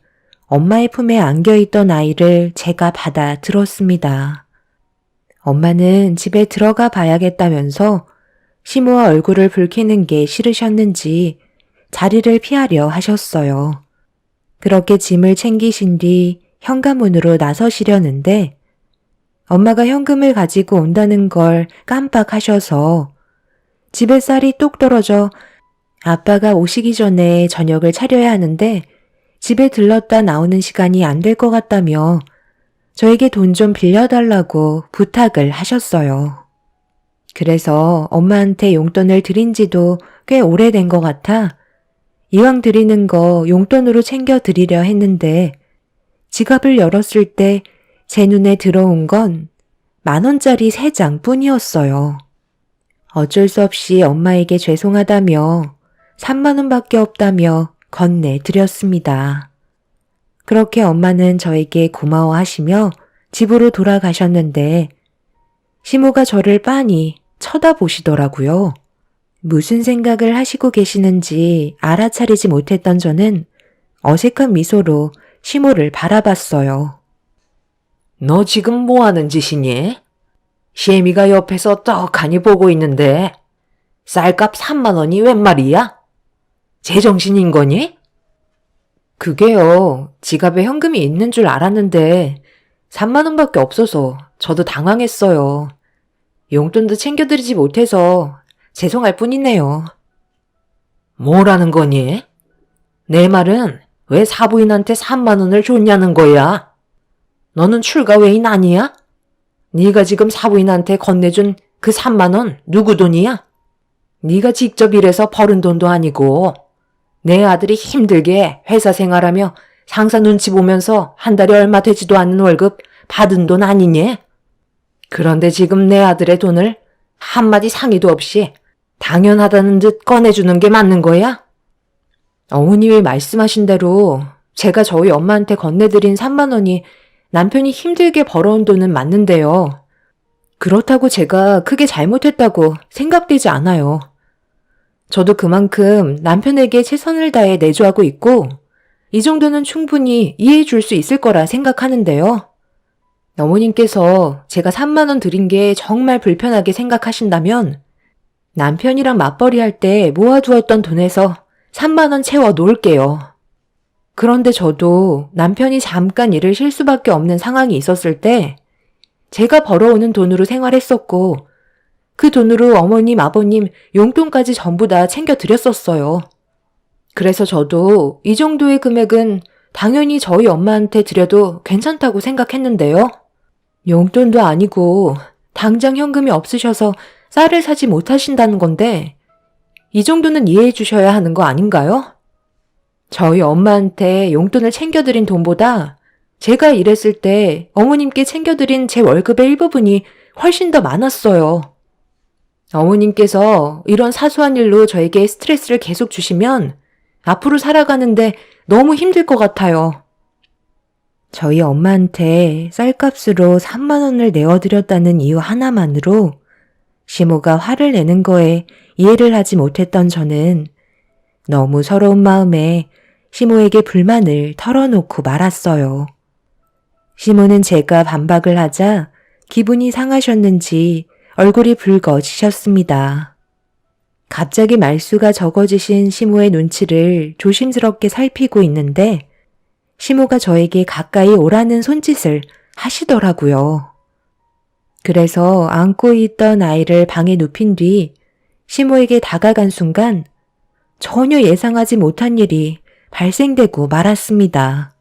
엄마의 품에 안겨있던 아이를 제가 받아 들었습니다. 엄마는 집에 들어가 봐야겠다면서 시모와 얼굴을 붉히는 게 싫으셨는지 자리를 피하려 하셨어요. 그렇게 짐을 챙기신 뒤 현관문으로 나서시려는데 엄마가 현금을 가지고 온다는 걸 깜빡하셔서 집에 쌀이 뚝 떨어져 아빠가 오시기 전에 저녁을 차려야 하는데 집에 들렀다 나오는 시간이 안 될 것 같다며 저에게 돈 좀 빌려달라고 부탁을 하셨어요. 그래서 엄마한테 용돈을 드린 지도 꽤 오래된 것 같아 이왕 드리는 거 용돈으로 챙겨 드리려 했는데 지갑을 열었을 때 제 눈에 들어온 건 10,000원짜리 3장 뿐이었어요. 어쩔 수 없이 엄마에게 죄송하다며 30,000원밖에 없다며 건네드렸습니다. 그렇게 엄마는 저에게 고마워하시며 집으로 돌아가셨는데 시모가 저를 빤히 쳐다보시더라고요. 무슨 생각을 하시고 계시는지 알아차리지 못했던 저는 어색한 미소로 시모를 바라봤어요. 너 지금 뭐 하는 짓이니? 시애미가 옆에서 떡하니 보고 있는데 쌀값 3만 원이 웬 말이야? 제정신인 거니? 그게요, 지갑에 현금이 있는 줄 알았는데 3만 원밖에 없어서 저도 당황했어요. 용돈도 챙겨드리지 못해서 죄송할 뿐이네요. 뭐라는 거니? 내 말은 왜 사부인한테 3만 원을 줬냐는 거야? 너는 출가 외인 아니야? 네가 지금 사부인한테 건네준 그 3만 원 누구 돈이야? 네가 직접 일해서 벌은 돈도 아니고 내 아들이 힘들게 회사 생활하며 상사 눈치 보면서 한 달에 얼마 되지도 않는 월급 받은 돈 아니니? 그런데 지금 내 아들의 돈을 한마디 상의도 없이 당연하다는 듯 꺼내주는 게 맞는 거야? 어머님이 말씀하신 대로 제가 저희 엄마한테 건네드린 3만 원이 남편이 힘들게 벌어온 돈은 맞는데요. 그렇다고 제가 크게 잘못했다고 생각되지 않아요. 저도 그만큼 남편에게 최선을 다해 내조하고 있고 이 정도는 충분히 이해해 줄 수 있을 거라 생각하는데요. 어머님께서 제가 3만 원 드린 게 정말 불편하게 생각하신다면 남편이랑 맞벌이 할 때 모아두었던 돈에서 3만 원 채워 놓을게요. 그런데 저도 남편이 잠깐 일을 쉴 수밖에 없는 상황이 있었을 때 제가 벌어오는 돈으로 생활했었고 그 돈으로 어머님, 아버님 용돈까지 전부 다 챙겨드렸었어요. 그래서 저도 이 정도의 금액은 당연히 저희 엄마한테 드려도 괜찮다고 생각했는데요. 용돈도 아니고 당장 현금이 없으셔서 쌀을 사지 못하신다는 건데 이 정도는 이해해 주셔야 하는 거 아닌가요? 저희 엄마한테 용돈을 챙겨드린 돈보다 제가 일했을 때 어머님께 챙겨드린 제 월급의 일부분이 훨씬 더 많았어요. 어머님께서 이런 사소한 일로 저에게 스트레스를 계속 주시면 앞으로 살아가는데 너무 힘들 것 같아요. 저희 엄마한테 쌀값으로 3만 원을 내어드렸다는 이유 하나만으로 시모가 화를 내는 거에 이해를 하지 못했던 저는 너무 서러운 마음에 시모에게 불만을 털어놓고 말았어요. 시모는 제가 반박을 하자 기분이 상하셨는지 얼굴이 붉어지셨습니다. 갑자기 말수가 적어지신 시모의 눈치를 조심스럽게 살피고 있는데 시모가 저에게 가까이 오라는 손짓을 하시더라고요. 그래서 안고 있던 아이를 방에 눕힌 뒤 시모에게 다가간 순간 전혀 예상하지 못한 일이 발생되고 말았습니다.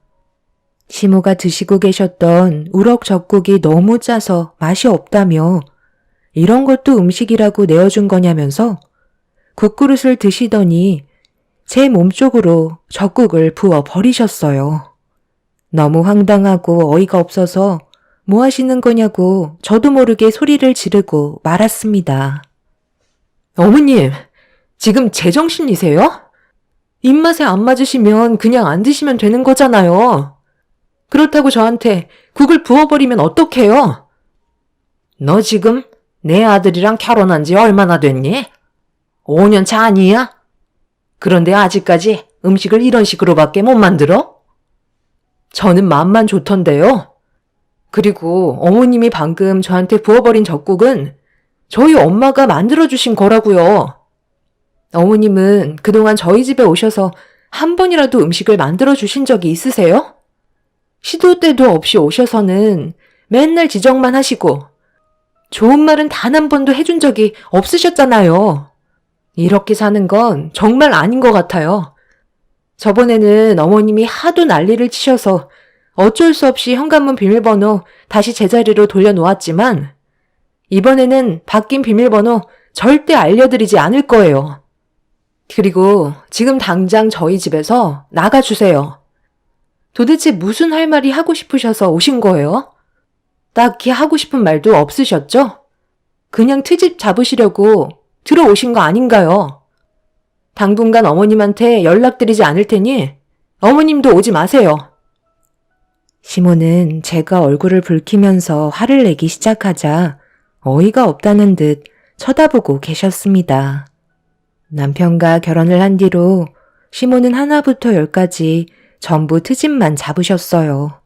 시모가 드시고 계셨던 우럭젓국이 너무 짜서 맛이 없다며 이런 것도 음식이라고 내어준 거냐면서 국그릇을 드시더니 제 몸쪽으로 젓국을 부어 버리셨어요. 너무 황당하고 어이가 없어서 뭐 하시는 거냐고 저도 모르게 소리를 지르고 말았습니다. 어머님, 지금 제정신이세요? 입맛에 안 맞으시면 그냥 안 드시면 되는 거잖아요. 그렇다고 저한테 국을 부어버리면 어떡해요? 너 지금 내 아들이랑 결혼한 지 얼마나 됐니? 5년 차 아니야? 그런데 아직까지 음식을 이런 식으로밖에 못 만들어? 저는 마음만 좋던데요. 그리고 어머님이 방금 저한테 부어버린 젓국은 저희 엄마가 만들어주신 거라고요. 어머님은 그동안 저희 집에 오셔서 한 번이라도 음식을 만들어주신 적이 있으세요? 시도 때도 없이 오셔서는 맨날 지적만 하시고 좋은 말은 단 한 번도 해준 적이 없으셨잖아요. 이렇게 사는 건 정말 아닌 것 같아요. 저번에는 어머님이 하도 난리를 치셔서 어쩔 수 없이 현관문 비밀번호 다시 제자리로 돌려놓았지만 이번에는 바뀐 비밀번호 절대 알려드리지 않을 거예요. 그리고 지금 당장 저희 집에서 나가주세요. 도대체 무슨 할 말이 하고 싶으셔서 오신 거예요? 딱히 하고 싶은 말도 없으셨죠? 그냥 트집 잡으시려고 들어오신 거 아닌가요? 당분간 어머님한테 연락드리지 않을 테니 어머님도 오지 마세요. 시모는 제가 얼굴을 붉히면서 화를 내기 시작하자 어이가 없다는 듯 쳐다보고 계셨습니다. 남편과 결혼을 한 뒤로 시모는 하나부터 열까지 전부 트집만 잡으셨어요.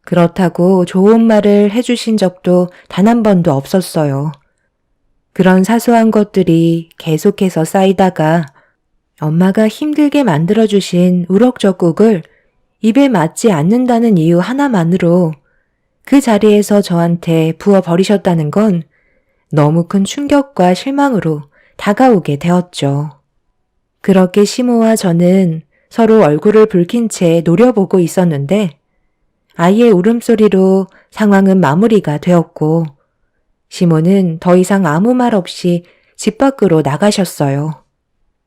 그렇다고 좋은 말을 해주신 적도 단 한 번도 없었어요. 그런 사소한 것들이 계속해서 쌓이다가 엄마가 힘들게 만들어주신 우럭젓국을 입에 맞지 않는다는 이유 하나만으로 그 자리에서 저한테 부어버리셨다는 건 너무 큰 충격과 실망으로 다가오게 되었죠. 그렇게 시모와 저는 서로 얼굴을 붉힌 채 노려보고 있었는데 아이의 울음소리로 상황은 마무리가 되었고 시모는 더 이상 아무 말 없이 집 밖으로 나가셨어요.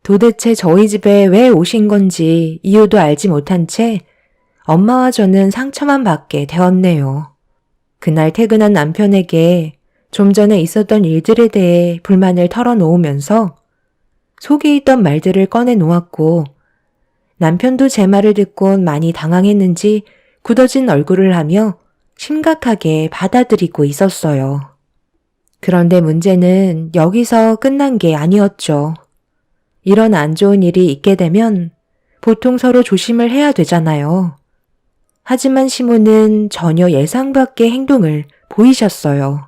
도대체 저희 집에 왜 오신 건지 이유도 알지 못한 채 엄마와 저는 상처만 받게 되었네요. 그날 퇴근한 남편에게 좀 전에 있었던 일들에 대해 불만을 털어놓으면서 속에 있던 말들을 꺼내 놓았고 남편도 제 말을 듣고 많이 당황했는지 굳어진 얼굴을 하며 심각하게 받아들이고 있었어요. 그런데 문제는 여기서 끝난 게 아니었죠. 이런 안 좋은 일이 있게 되면 보통 서로 조심을 해야 되잖아요. 하지만 시모는 전혀 예상 밖의 행동을 보이셨어요.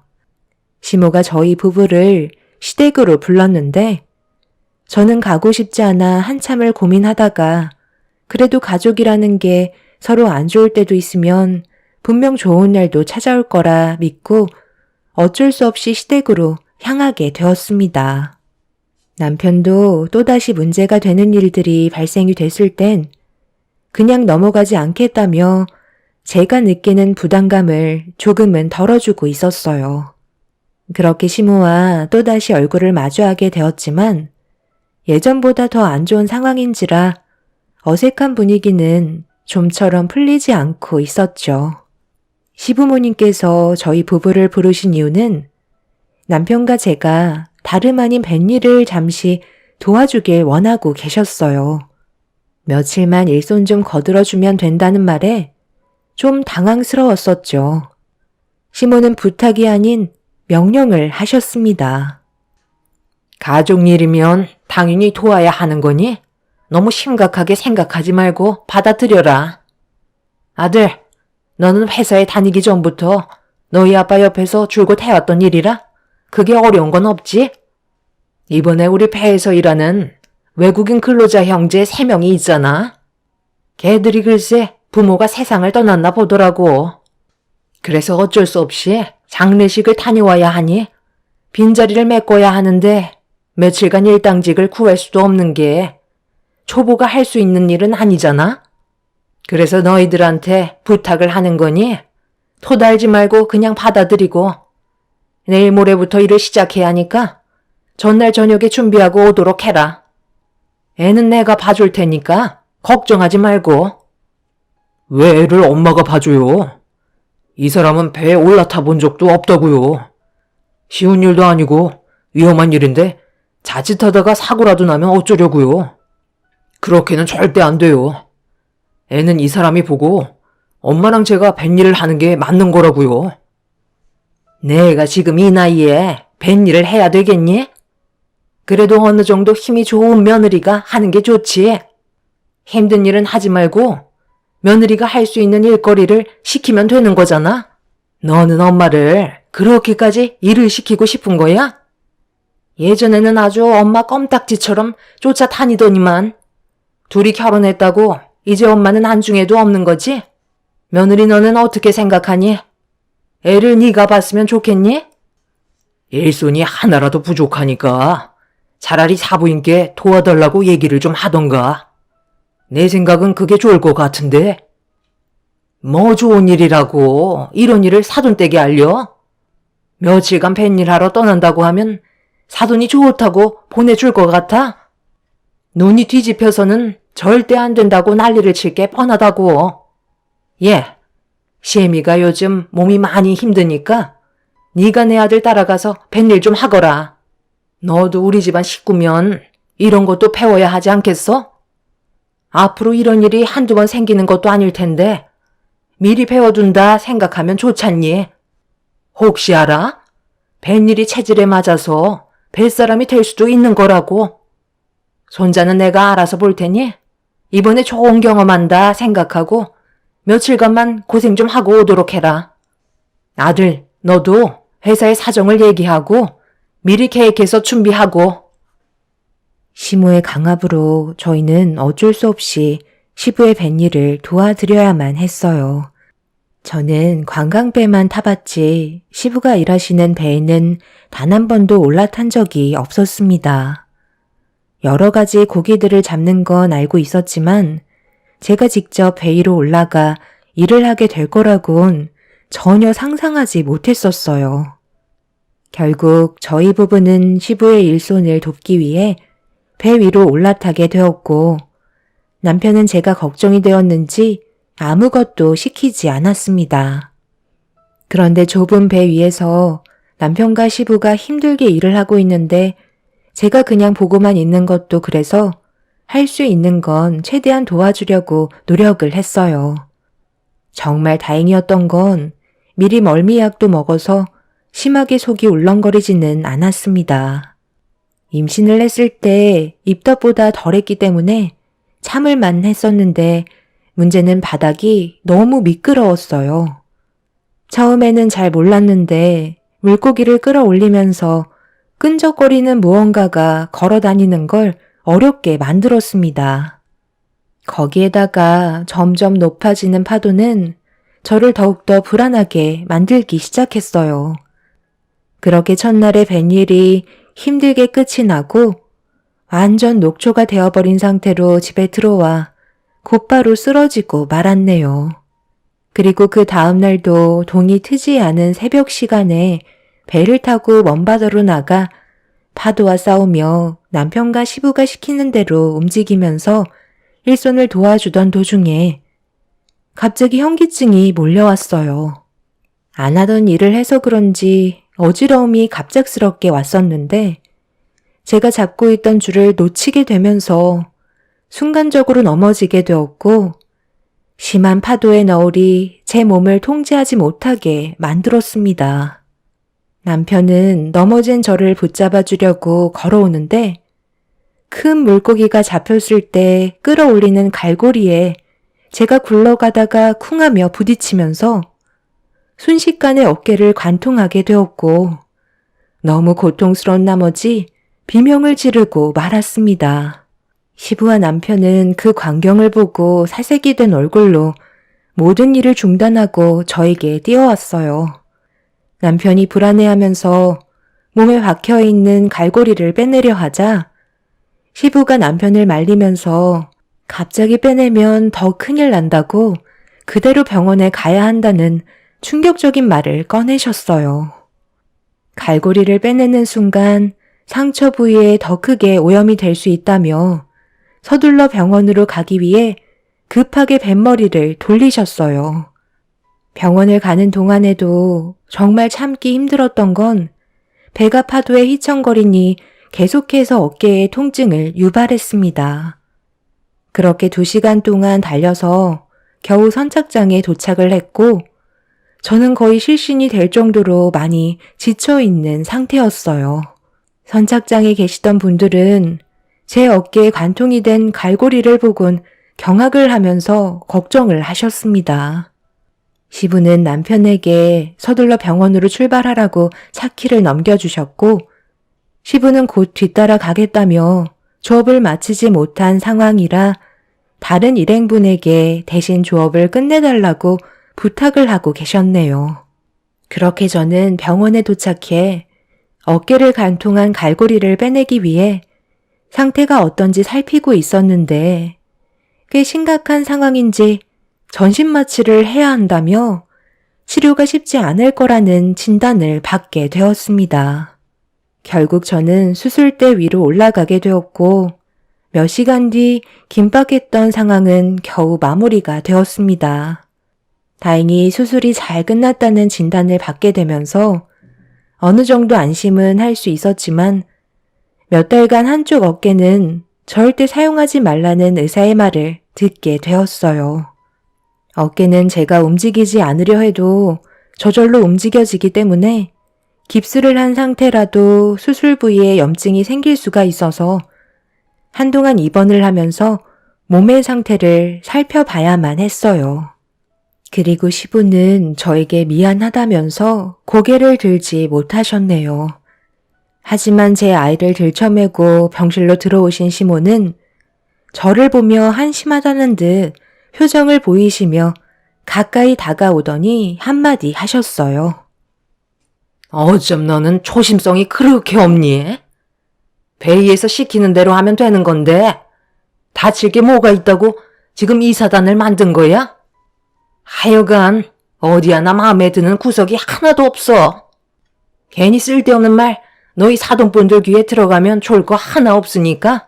시모가 저희 부부를 시댁으로 불렀는데 저는 가고 싶지 않아 한참을 고민하다가 그래도 가족이라는 게 서로 안 좋을 때도 있으면 분명 좋은 날도 찾아올 거라 믿고 어쩔 수 없이 시댁으로 향하게 되었습니다. 남편도 또다시 문제가 되는 일들이 발생이 됐을 땐 그냥 넘어가지 않겠다며 제가 느끼는 부담감을 조금은 덜어주고 있었어요. 그렇게 시모와 또다시 얼굴을 마주하게 되었지만 예전보다 더 안 좋은 상황인지라 어색한 분위기는 좀처럼 풀리지 않고 있었죠. 시부모님께서 저희 부부를 부르신 이유는 남편과 제가 다름 아닌 뱃일을 잠시 도와주길 원하고 계셨어요. 며칠만 일손 좀 거들어주면 된다는 말에 좀 당황스러웠었죠. 시모는 부탁이 아닌 명령을 하셨습니다. 가족 일이면 당연히 도와야 하는 거니 너무 심각하게 생각하지 말고 받아들여라. 아들, 너는 회사에 다니기 전부터 너희 아빠 옆에서 줄곧 해왔던 일이라 그게 어려운 건 없지? 이번에 우리 폐에서 일하는 외국인 근로자 형제 3명이 있잖아. 걔들이 글쎄 부모가 세상을 떠났나 보더라고. 그래서 어쩔 수 없이 장례식을 다녀와야 하니 빈자리를 메꿔야 하는데 며칠간 일당직을 구할 수도 없는 게 초보가 할 수 있는 일은 아니잖아. 그래서 너희들한테 부탁을 하는 거니 토달지 말고 그냥 받아들이고 내일 모레부터 일을 시작해야 하니까 전날 저녁에 준비하고 오도록 해라. 애는 내가 봐줄 테니까 걱정하지 말고. 왜 애를 엄마가 봐줘요? 이 사람은 배에 올라타 본 적도 없다고요. 쉬운 일도 아니고 위험한 일인데 자칫하다가 사고라도 나면 어쩌려고요. 그렇게는 절대 안 돼요. 애는 이 사람이 보고 엄마랑 제가 뱃일을 하는 게 맞는 거라고요. 내가 지금 이 나이에 뱃일을 해야 되겠니? 그래도 어느 정도 힘이 좋은 며느리가 하는 게 좋지. 힘든 일은 하지 말고 며느리가 할 수 있는 일거리를 시키면 되는 거잖아. 너는 엄마를 그렇게까지 일을 시키고 싶은 거야? 예전에는 아주 엄마 껌딱지처럼 쫓아다니더니만 둘이 결혼했다고 이제 엄마는 안중에도 없는 거지? 며느리 너는 어떻게 생각하니? 애를 네가 봤으면 좋겠니? 일손이 하나라도 부족하니까 차라리 사부인께 도와달라고 얘기를 좀 하던가. 내 생각은 그게 좋을 것 같은데. 뭐 좋은 일이라고 이런 일을 사돈댁에 알려? 며칠간 뱃일하러 떠난다고 하면 사돈이 좋다고 보내줄 것 같아? 눈이 뒤집혀서는 절대 안 된다고 난리를 칠 게 뻔하다고. 예, 시애미가 요즘 몸이 많이 힘드니까 네가 내 아들 따라가서 뱃일 좀 하거라. 너도 우리 집안 식구면 이런 것도 배워야 하지 않겠어? 앞으로 이런 일이 한두 번 생기는 것도 아닐 텐데 미리 배워둔다 생각하면 좋잖니. 혹시 알아? 뱃일이 체질에 맞아서 뱃사람이 될 수도 있는 거라고. 손자는 내가 알아서 볼 테니 이번에 좋은 경험한다 생각하고 며칠간만 고생 좀 하고 오도록 해라. 아들, 너도 회사의 사정을 얘기하고 미리 계획해서 준비하고. 시모의 강압으로 저희는 어쩔 수 없이 시부의 뱃일을 도와드려야만 했어요. 저는 관광배만 타봤지 시부가 일하시는 배에는 단 한 번도 올라탄 적이 없었습니다. 여러 가지 고기들을 잡는 건 알고 있었지만 제가 직접 배 위로 올라가 일을 하게 될 거라곤 전혀 상상하지 못했었어요. 결국 저희 부부는 시부의 일손을 돕기 위해 배 위로 올라타게 되었고 남편은 제가 걱정이 되었는지 아무것도 시키지 않았습니다. 그런데 좁은 배 위에서 남편과 시부가 힘들게 일을 하고 있는데 제가 그냥 보고만 있는 것도 그래서 할 수 있는 건 최대한 도와주려고 노력을 했어요. 정말 다행이었던 건 미리 멀미약도 먹어서 심하게 속이 울렁거리지는 않았습니다. 임신을 했을 때 입덧보다 덜했기 때문에 참을만 했었는데 문제는 바닥이 너무 미끄러웠어요. 처음에는 잘 몰랐는데 물고기를 끌어올리면서 끈적거리는 무언가가 걸어다니는 걸 어렵게 만들었습니다. 거기에다가 점점 높아지는 파도는 저를 더욱더 불안하게 만들기 시작했어요. 그렇게 첫날의 뱃일이 힘들게 끝이 나고 완전 녹초가 되어버린 상태로 집에 들어와 곧바로 쓰러지고 말았네요. 그리고 그 다음날도 동이 트지 않은 새벽 시간에 배를 타고 먼 바다로 나가 파도와 싸우며 남편과 시부가 시키는 대로 움직이면서 일손을 도와주던 도중에 갑자기 현기증이 몰려왔어요. 안 하던 일을 해서 그런지 어지러움이 갑작스럽게 왔었는데 제가 잡고 있던 줄을 놓치게 되면서 순간적으로 넘어지게 되었고 심한 파도의 너울이 제 몸을 통제하지 못하게 만들었습니다. 남편은 넘어진 저를 붙잡아 주려고 걸어오는데 큰 물고기가 잡혔을 때 끌어올리는 갈고리에 제가 굴러가다가 쿵하며 부딪히면서 순식간에 어깨를 관통하게 되었고 너무 고통스러운 나머지 비명을 지르고 말았습니다. 시부와 남편은 그 광경을 보고 살색이 된 얼굴로 모든 일을 중단하고 저에게 뛰어왔어요. 남편이 불안해하면서 몸에 박혀있는 갈고리를 빼내려 하자 시부가 남편을 말리면서 갑자기 빼내면 더 큰일 난다고 그대로 병원에 가야 한다는 충격적인 말을 꺼내셨어요. 갈고리를 빼내는 순간 상처 부위에 더 크게 오염이 될 수 있다며 서둘러 병원으로 가기 위해 급하게 뱃머리를 돌리셨어요. 병원을 가는 동안에도 정말 참기 힘들었던 건 배가 파도에 휘청거리니 계속해서 어깨에 통증을 유발했습니다. 그렇게 2시간 동안 달려서 겨우 선착장에 도착을 했고 저는 거의 실신이 될 정도로 많이 지쳐있는 상태였어요. 선착장에 계시던 분들은 제 어깨에 관통이 된 갈고리를 보곤 경악을 하면서 걱정을 하셨습니다. 시부는 남편에게 서둘러 병원으로 출발하라고 차키를 넘겨주셨고 시부는 곧 뒤따라 가겠다며 조업을 마치지 못한 상황이라 다른 일행분에게 대신 조업을 끝내달라고 부탁을 하고 계셨네요. 그렇게 저는 병원에 도착해 어깨를 관통한 갈고리를 빼내기 위해 상태가 어떤지 살피고 있었는데 꽤 심각한 상황인지 전신마취를 해야 한다며 치료가 쉽지 않을 거라는 진단을 받게 되었습니다. 결국 저는 수술대 위로 올라가게 되었고 몇 시간 뒤 긴박했던 상황은 겨우 마무리가 되었습니다. 다행히 수술이 잘 끝났다는 진단을 받게 되면서 어느 정도 안심은 할 수 있었지만 몇 달간 한쪽 어깨는 절대 사용하지 말라는 의사의 말을 듣게 되었어요. 어깨는 제가 움직이지 않으려 해도 저절로 움직여지기 때문에 깁스를 한 상태라도 수술 부위에 염증이 생길 수가 있어서 한동안 입원을 하면서 몸의 상태를 살펴봐야만 했어요. 그리고 시부는 저에게 미안하다면서 고개를 들지 못하셨네요. 하지만 제 아이를 들쳐매고 병실로 들어오신 시모는 저를 보며 한심하다는 듯 표정을 보이시며 가까이 다가오더니 한마디 하셨어요. 어쩜 너는 초심성이 그렇게 없니? 회의에서 시키는 대로 하면 되는 건데 다칠 게 뭐가 있다고 지금 이 사단을 만든 거야? 하여간 어디 하나 마음에 드는 구석이 하나도 없어. 괜히 쓸데없는 말 너희 사돈분들 귀에 들어가면 좋을 거 하나 없으니까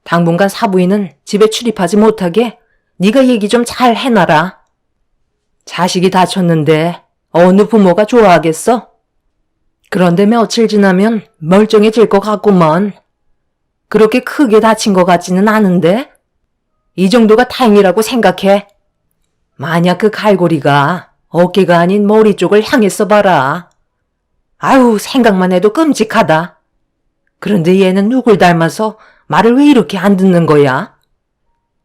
당분간 사부인은 집에 출입하지 못하게 네가 얘기 좀 잘 해놔라. 자식이 다쳤는데 어느 부모가 좋아하겠어? 그런데 며칠 지나면 멀쩡해질 것 같구먼. 그렇게 크게 다친 것 같지는 않은데? 이 정도가 다행이라고 생각해. 만약 그 갈고리가 어깨가 아닌 머리 쪽을 향했어 봐라. 아유, 생각만 해도 끔찍하다. 그런데 얘는 누굴 닮아서 말을 왜 이렇게 안 듣는 거야?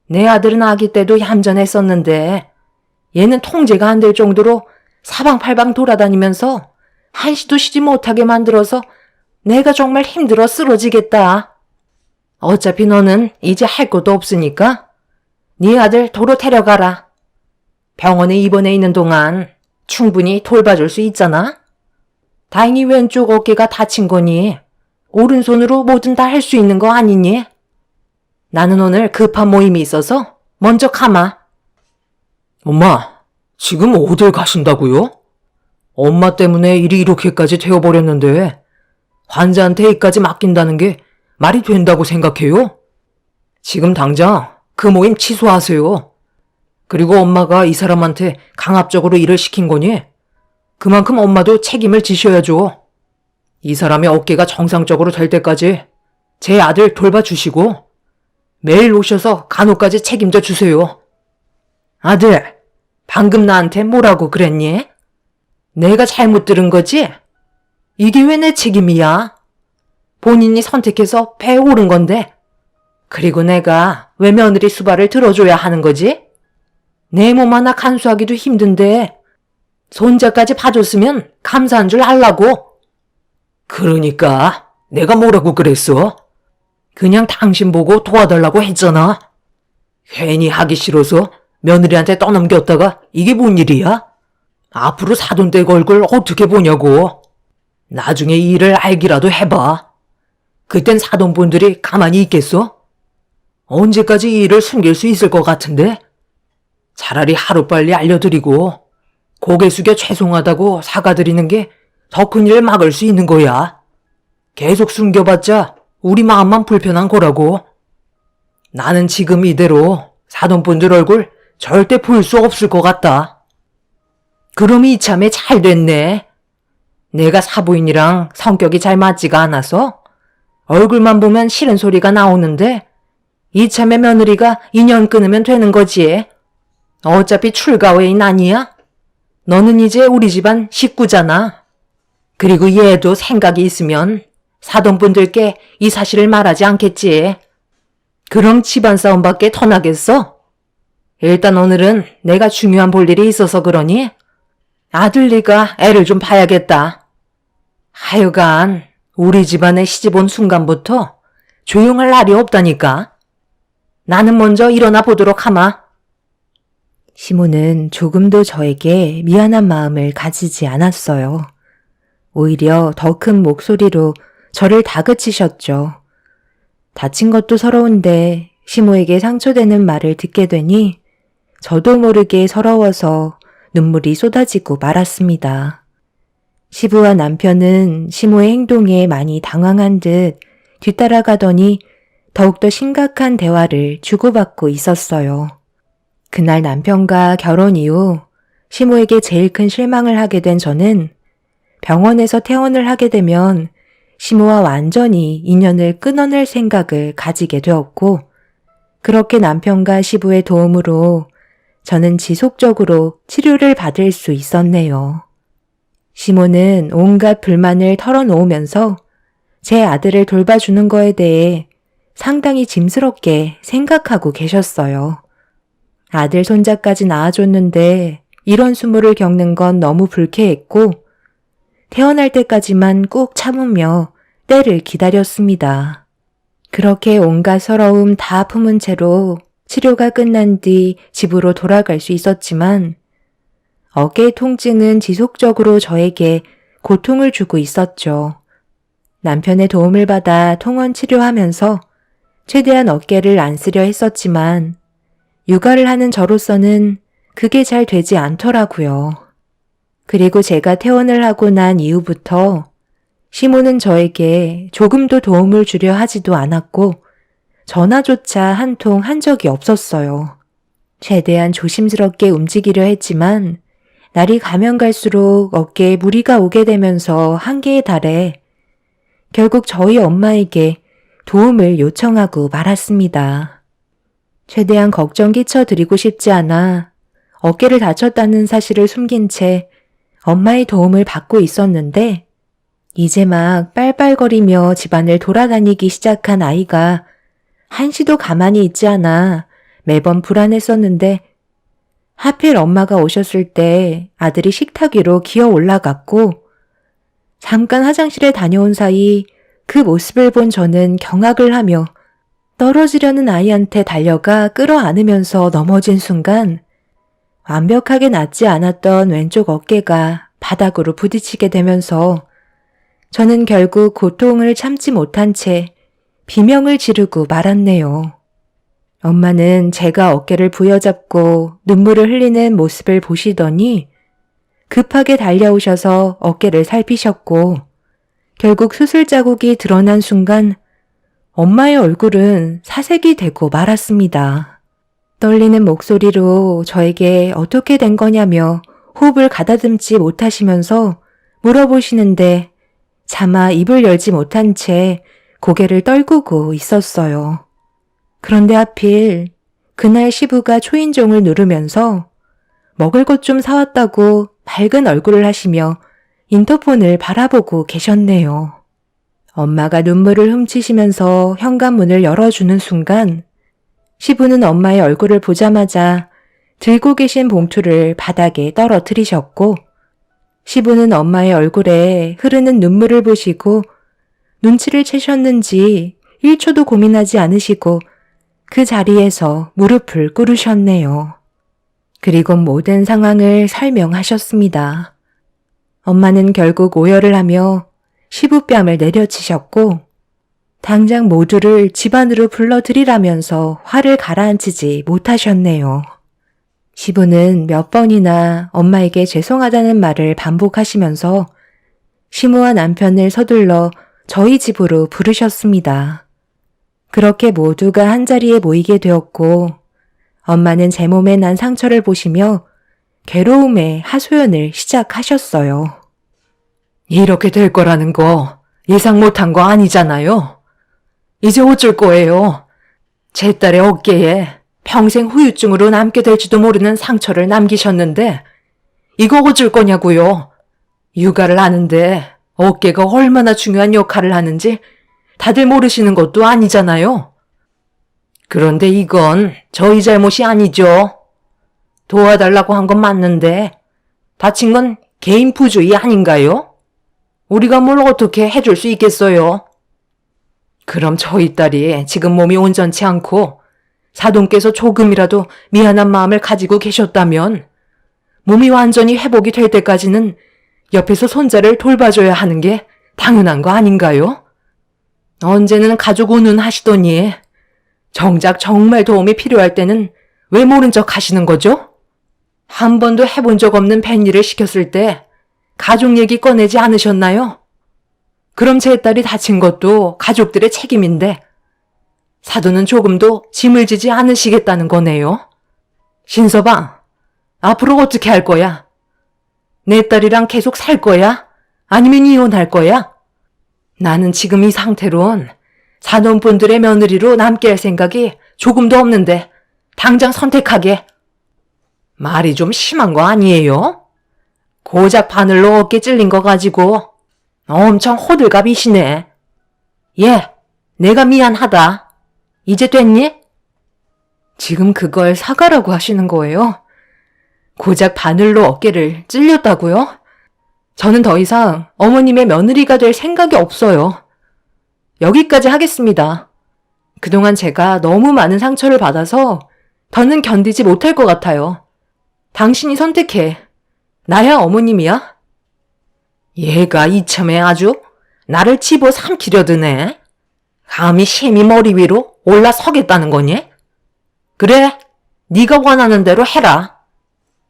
내 아들은 아기 때도 얌전했었는데 얘는 통제가 안 될 정도로 사방팔방 돌아다니면서 한시도 쉬지 못하게 만들어서 내가 정말 힘들어 쓰러지겠다. 어차피 너는 이제 할 것도 없으니까 네 아들 도로 데려가라. 병원에 입원해 있는 동안 충분히 돌봐줄 수 있잖아. 다행히 왼쪽 어깨가 다친 거니 오른손으로 뭐든 다 할 수 있는 거 아니니? 나는 오늘 급한 모임이 있어서 먼저 가마. 엄마, 지금 어딜 가신다고요? 엄마 때문에 일이 이렇게까지 되어버렸는데 환자한테 이까지 맡긴다는 게 말이 된다고 생각해요? 지금 당장 그 모임 취소하세요. 그리고 엄마가 이 사람한테 강압적으로 일을 시킨 거니 그만큼 엄마도 책임을 지셔야죠. 이 사람의 어깨가 정상적으로 될 때까지 제 아들 돌봐주시고 매일 오셔서 간호까지 책임져 주세요. 아들, 방금 나한테 뭐라고 그랬니? 내가 잘못 들은 거지? 이게 왜 내 책임이야? 본인이 선택해서 배에 오른 건데 그리고 내가 왜 며느리 수발을 들어줘야 하는 거지? 내 몸 하나 간수하기도 힘든데 손자까지 봐줬으면 감사한 줄 알라고. 그러니까 내가 뭐라고 그랬어? 그냥 당신 보고 도와달라고 했잖아. 괜히 하기 싫어서 며느리한테 떠넘겼다가 이게 뭔 일이야? 앞으로 사돈댁 얼굴 어떻게 보냐고. 나중에 이 일을 알기라도 해봐. 그땐 사돈분들이 가만히 있겠어? 언제까지 이 일을 숨길 수 있을 것 같은데? 차라리 하루빨리 알려드리고 고개 숙여 죄송하다고 사과드리는 게 더 큰 일을 막을 수 있는 거야. 계속 숨겨봤자 우리 마음만 불편한 거라고. 나는 지금 이대로 사돈분들 얼굴 절대 볼 수 없을 것 같다. 그럼 이참에 잘 됐네. 내가 사부인이랑 성격이 잘 맞지가 않아서 얼굴만 보면 싫은 소리가 나오는데 이참에 며느리가 인연 끊으면 되는 거지. 어차피 출가외인 아니야? 너는 이제 우리 집안 식구잖아. 그리고 얘도 생각이 있으면 사돈분들께 이 사실을 말하지 않겠지. 그럼 집안 싸움밖에 더 나겠어? 일단 오늘은 내가 중요한 볼 일이 있어서 그러니 아들 네가 애를 좀 봐야겠다. 하여간 우리 집안에 시집 온 순간부터 조용할 날이 없다니까. 나는 먼저 일어나 보도록 하마. 시모는 조금도 저에게 미안한 마음을 가지지 않았어요. 오히려 더 큰 목소리로 저를 다그치셨죠. 다친 것도 서러운데 시모에게 상처되는 말을 듣게 되니 저도 모르게 서러워서 눈물이 쏟아지고 말았습니다. 시부와 남편은 시모의 행동에 많이 당황한 듯 뒤따라가더니 더욱더 심각한 대화를 주고받고 있었어요. 그날 남편과 결혼 이후 시모에게 제일 큰 실망을 하게 된 저는 병원에서 퇴원을 하게 되면 시모와 완전히 인연을 끊어낼 생각을 가지게 되었고, 그렇게 남편과 시부의 도움으로 저는 지속적으로 치료를 받을 수 있었네요. 시모는 온갖 불만을 털어놓으면서 제 아들을 돌봐주는 거에 대해 상당히 짐스럽게 생각하고 계셨어요. 아들 손자까지 낳아줬는데 이런 수모를 겪는 건 너무 불쾌했고 태어날 때까지만 꾹 참으며 때를 기다렸습니다. 그렇게 온갖 서러움 다 품은 채로 치료가 끝난 뒤 집으로 돌아갈 수 있었지만 어깨 통증은 지속적으로 저에게 고통을 주고 있었죠. 남편의 도움을 받아 통원 치료하면서 최대한 어깨를 안 쓰려 했었지만 육아를 하는 저로서는 그게 잘 되지 않더라고요. 그리고 제가 퇴원을 하고 난 이후부터 시모는 저에게 조금도 도움을 주려 하지도 않았고 전화조차 한 통 한 적이 없었어요. 최대한 조심스럽게 움직이려 했지만 날이 가면 갈수록 어깨에 무리가 오게 되면서 한계에 달해 결국 저희 엄마에게 도움을 요청하고 말았습니다. 최대한 걱정 끼쳐드리고 싶지 않아 어깨를 다쳤다는 사실을 숨긴 채 엄마의 도움을 받고 있었는데 이제 막 빨빨거리며 집안을 돌아다니기 시작한 아이가 한시도 가만히 있지 않아 매번 불안했었는데 하필 엄마가 오셨을 때 아들이 식탁 위로 기어 올라갔고 잠깐 화장실에 다녀온 사이 그 모습을 본 저는 경악을 하며 떨어지려는 아이한테 달려가 끌어안으면서 넘어진 순간 완벽하게 낫지 않았던 왼쪽 어깨가 바닥으로 부딪히게 되면서 저는 결국 고통을 참지 못한 채 비명을 지르고 말았네요. 엄마는 제가 어깨를 부여잡고 눈물을 흘리는 모습을 보시더니 급하게 달려오셔서 어깨를 살피셨고 결국 수술 자국이 드러난 순간 엄마의 얼굴은 사색이 되고 말았습니다. 떨리는 목소리로 저에게 어떻게 된 거냐며 호흡을 가다듬지 못하시면서 물어보시는데 차마 입을 열지 못한 채 고개를 떨구고 있었어요. 그런데 하필 그날 시부가 초인종을 누르면서 먹을 것 좀 사왔다고 밝은 얼굴을 하시며 인터폰을 바라보고 계셨네요. 엄마가 눈물을 훔치시면서 현관문을 열어주는 순간 시부는 엄마의 얼굴을 보자마자 들고 계신 봉투를 바닥에 떨어뜨리셨고 시부는 엄마의 얼굴에 흐르는 눈물을 보시고 눈치를 채셨는지 1초도 고민하지 않으시고 그 자리에서 무릎을 꿇으셨네요. 그리고 모든 상황을 설명하셨습니다. 엄마는 결국 오열을 하며 시부뺨을 내려치셨고 당장 모두를 집 안으로 불러들이라면서 화를 가라앉히지 못하셨네요. 시부는 몇 번이나 엄마에게 죄송하다는 말을 반복하시면서 시모와 남편을 서둘러 저희 집으로 부르셨습니다. 그렇게 모두가 한자리에 모이게 되었고 엄마는 제 몸에 난 상처를 보시며 괴로움의 하소연을 시작하셨어요. 이렇게 될 거라는 거 예상 못한 거 아니잖아요. 이제 어쩔 거예요. 제 딸의 어깨에 평생 후유증으로 남게 될지도 모르는 상처를 남기셨는데 이거 어쩔 거냐고요. 육아를 하는데 어깨가 얼마나 중요한 역할을 하는지 다들 모르시는 것도 아니잖아요. 그런데 이건 저희 잘못이 아니죠. 도와달라고 한 건 맞는데 다친 건 개인 부주의 아닌가요? 우리가 뭘 어떻게 해줄 수 있겠어요? 그럼 저희 딸이 지금 몸이 온전치 않고 사돈께서 조금이라도 미안한 마음을 가지고 계셨다면 몸이 완전히 회복이 될 때까지는 옆에서 손자를 돌봐줘야 하는 게 당연한 거 아닌가요? 언제는 가족 운운하시더니 정작 정말 도움이 필요할 때는 왜 모른 척 하시는 거죠? 한 번도 해본 적 없는 뱃일을 시켰을 때 가족 얘기 꺼내지 않으셨나요? 그럼 제 딸이 다친 것도 가족들의 책임인데 사돈은 조금도 짐을 지지 않으시겠다는 거네요. 신서방, 앞으로 어떻게 할 거야? 내 딸이랑 계속 살 거야? 아니면 이혼할 거야? 나는 지금 이 상태론 사돈분들의 며느리로 남게 할 생각이 조금도 없는데 당장 선택하게. 말이 좀 심한 거 아니에요? 고작 바늘로 어깨 찔린 거 가지고 엄청 호들갑이시네. 예, 내가 미안하다. 이제 됐니? 지금 그걸 사과라고 하시는 거예요? 고작 바늘로 어깨를 찔렸다고요? 저는 더 이상 어머님의 며느리가 될 생각이 없어요. 여기까지 하겠습니다. 그동안 제가 너무 많은 상처를 받아서 더는 견디지 못할 것 같아요. 당신이 선택해. 나야 어머님이야? 얘가 이참에 아주 나를 집어 삼키려 드네. 감히 심히 머리 위로 올라서겠다는 거니? 그래, 네가 원하는 대로 해라.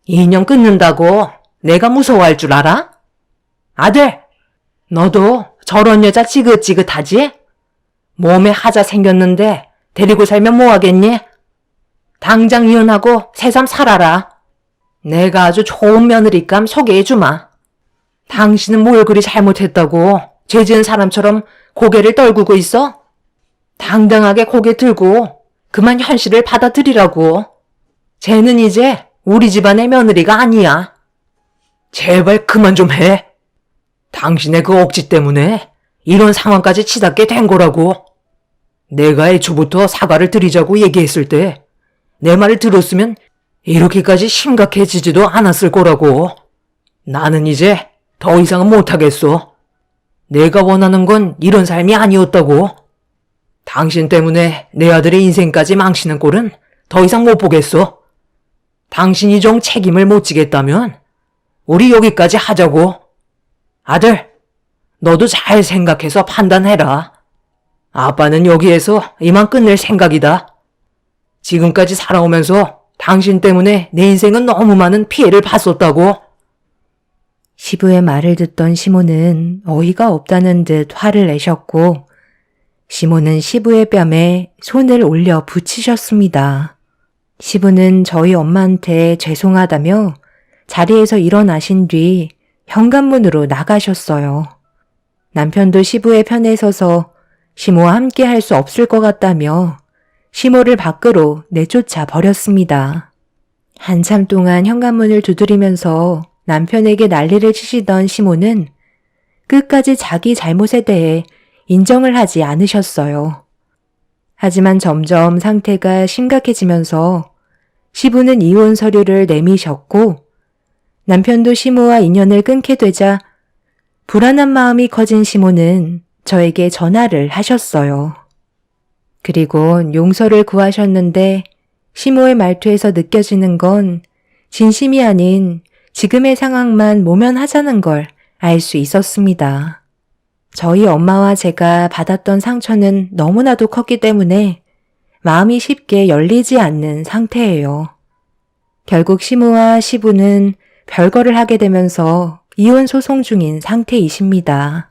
인연 끊는다고 내가 무서워할 줄 알아? 아들, 너도 저런 여자 지긋지긋하지? 몸에 하자 생겼는데 데리고 살면 뭐하겠니? 당장 이혼하고 새삼 살아라. 내가 아주 좋은 며느리감 소개해주마. 당신은 뭘 그리 잘못했다고 죄 지은 사람처럼 고개를 떨구고 있어? 당당하게 고개 들고 그만 현실을 받아들이라고. 쟤는 이제 우리 집안의 며느리가 아니야. 제발 그만 좀 해. 당신의 그 억지 때문에 이런 상황까지 치닫게 된 거라고. 내가 애초부터 사과를 드리자고 얘기했을 때 내 말을 들었으면 이렇게까지 심각해지지도 않았을 거라고. 나는 이제 더 이상은 못하겠어. 내가 원하는 건 이런 삶이 아니었다고. 당신 때문에 내 아들의 인생까지 망치는 꼴은 더 이상 못 보겠어. 당신이 좀 책임을 못 지겠다면 우리 여기까지 하자고. 아들, 너도 잘 생각해서 판단해라. 아빠는 여기에서 이만 끝낼 생각이다. 지금까지 살아오면서 당신 때문에 내 인생은 너무 많은 피해를 봤었다고. 시부의 말을 듣던 시모는 어이가 없다는 듯 화를 내셨고, 시모는 시부의 뺨에 손을 올려 붙이셨습니다. 시부는 저희 엄마한테 죄송하다며 자리에서 일어나신 뒤 현관문으로 나가셨어요. 남편도 시부의 편에 서서 시모와 함께 할 수 없을 것 같다며 시모를 밖으로 내쫓아 버렸습니다. 한참 동안 현관문을 두드리면서 남편에게 난리를 치시던 시모는 끝까지 자기 잘못에 대해 인정을 하지 않으셨어요. 하지만 점점 상태가 심각해지면서 시부는 이혼 서류를 내미셨고 남편도 시모와 인연을 끊게 되자 불안한 마음이 커진 시모는 저에게 전화를 하셨어요. 그리고 용서를 구하셨는데 시모의 말투에서 느껴지는 건 진심이 아닌 지금의 상황만 모면하자는 걸 알 수 있었습니다. 저희 엄마와 제가 받았던 상처는 너무나도 컸기 때문에 마음이 쉽게 열리지 않는 상태예요. 결국 시모와 시부는 별거를 하게 되면서 이혼 소송 중인 상태이십니다.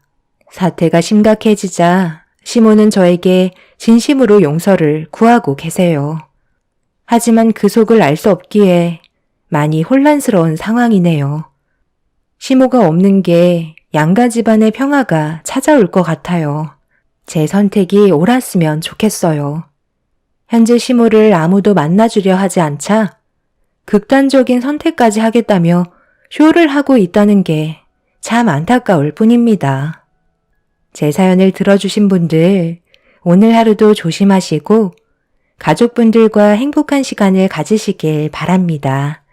사태가 심각해지자 시모는 저에게 진심으로 용서를 구하고 계세요. 하지만 그 속을 알 수 없기에 많이 혼란스러운 상황이네요. 시모가 없는 게 양가 집안의 평화가 찾아올 것 같아요. 제 선택이 옳았으면 좋겠어요. 현재 시모를 아무도 만나주려 하지 않자 극단적인 선택까지 하겠다며 쇼를 하고 있다는 게 참 안타까울 뿐입니다. 제 사연을 들어주신 분들, 오늘 하루도 조심하시고 가족분들과 행복한 시간을 가지시길 바랍니다.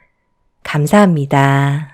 감사합니다.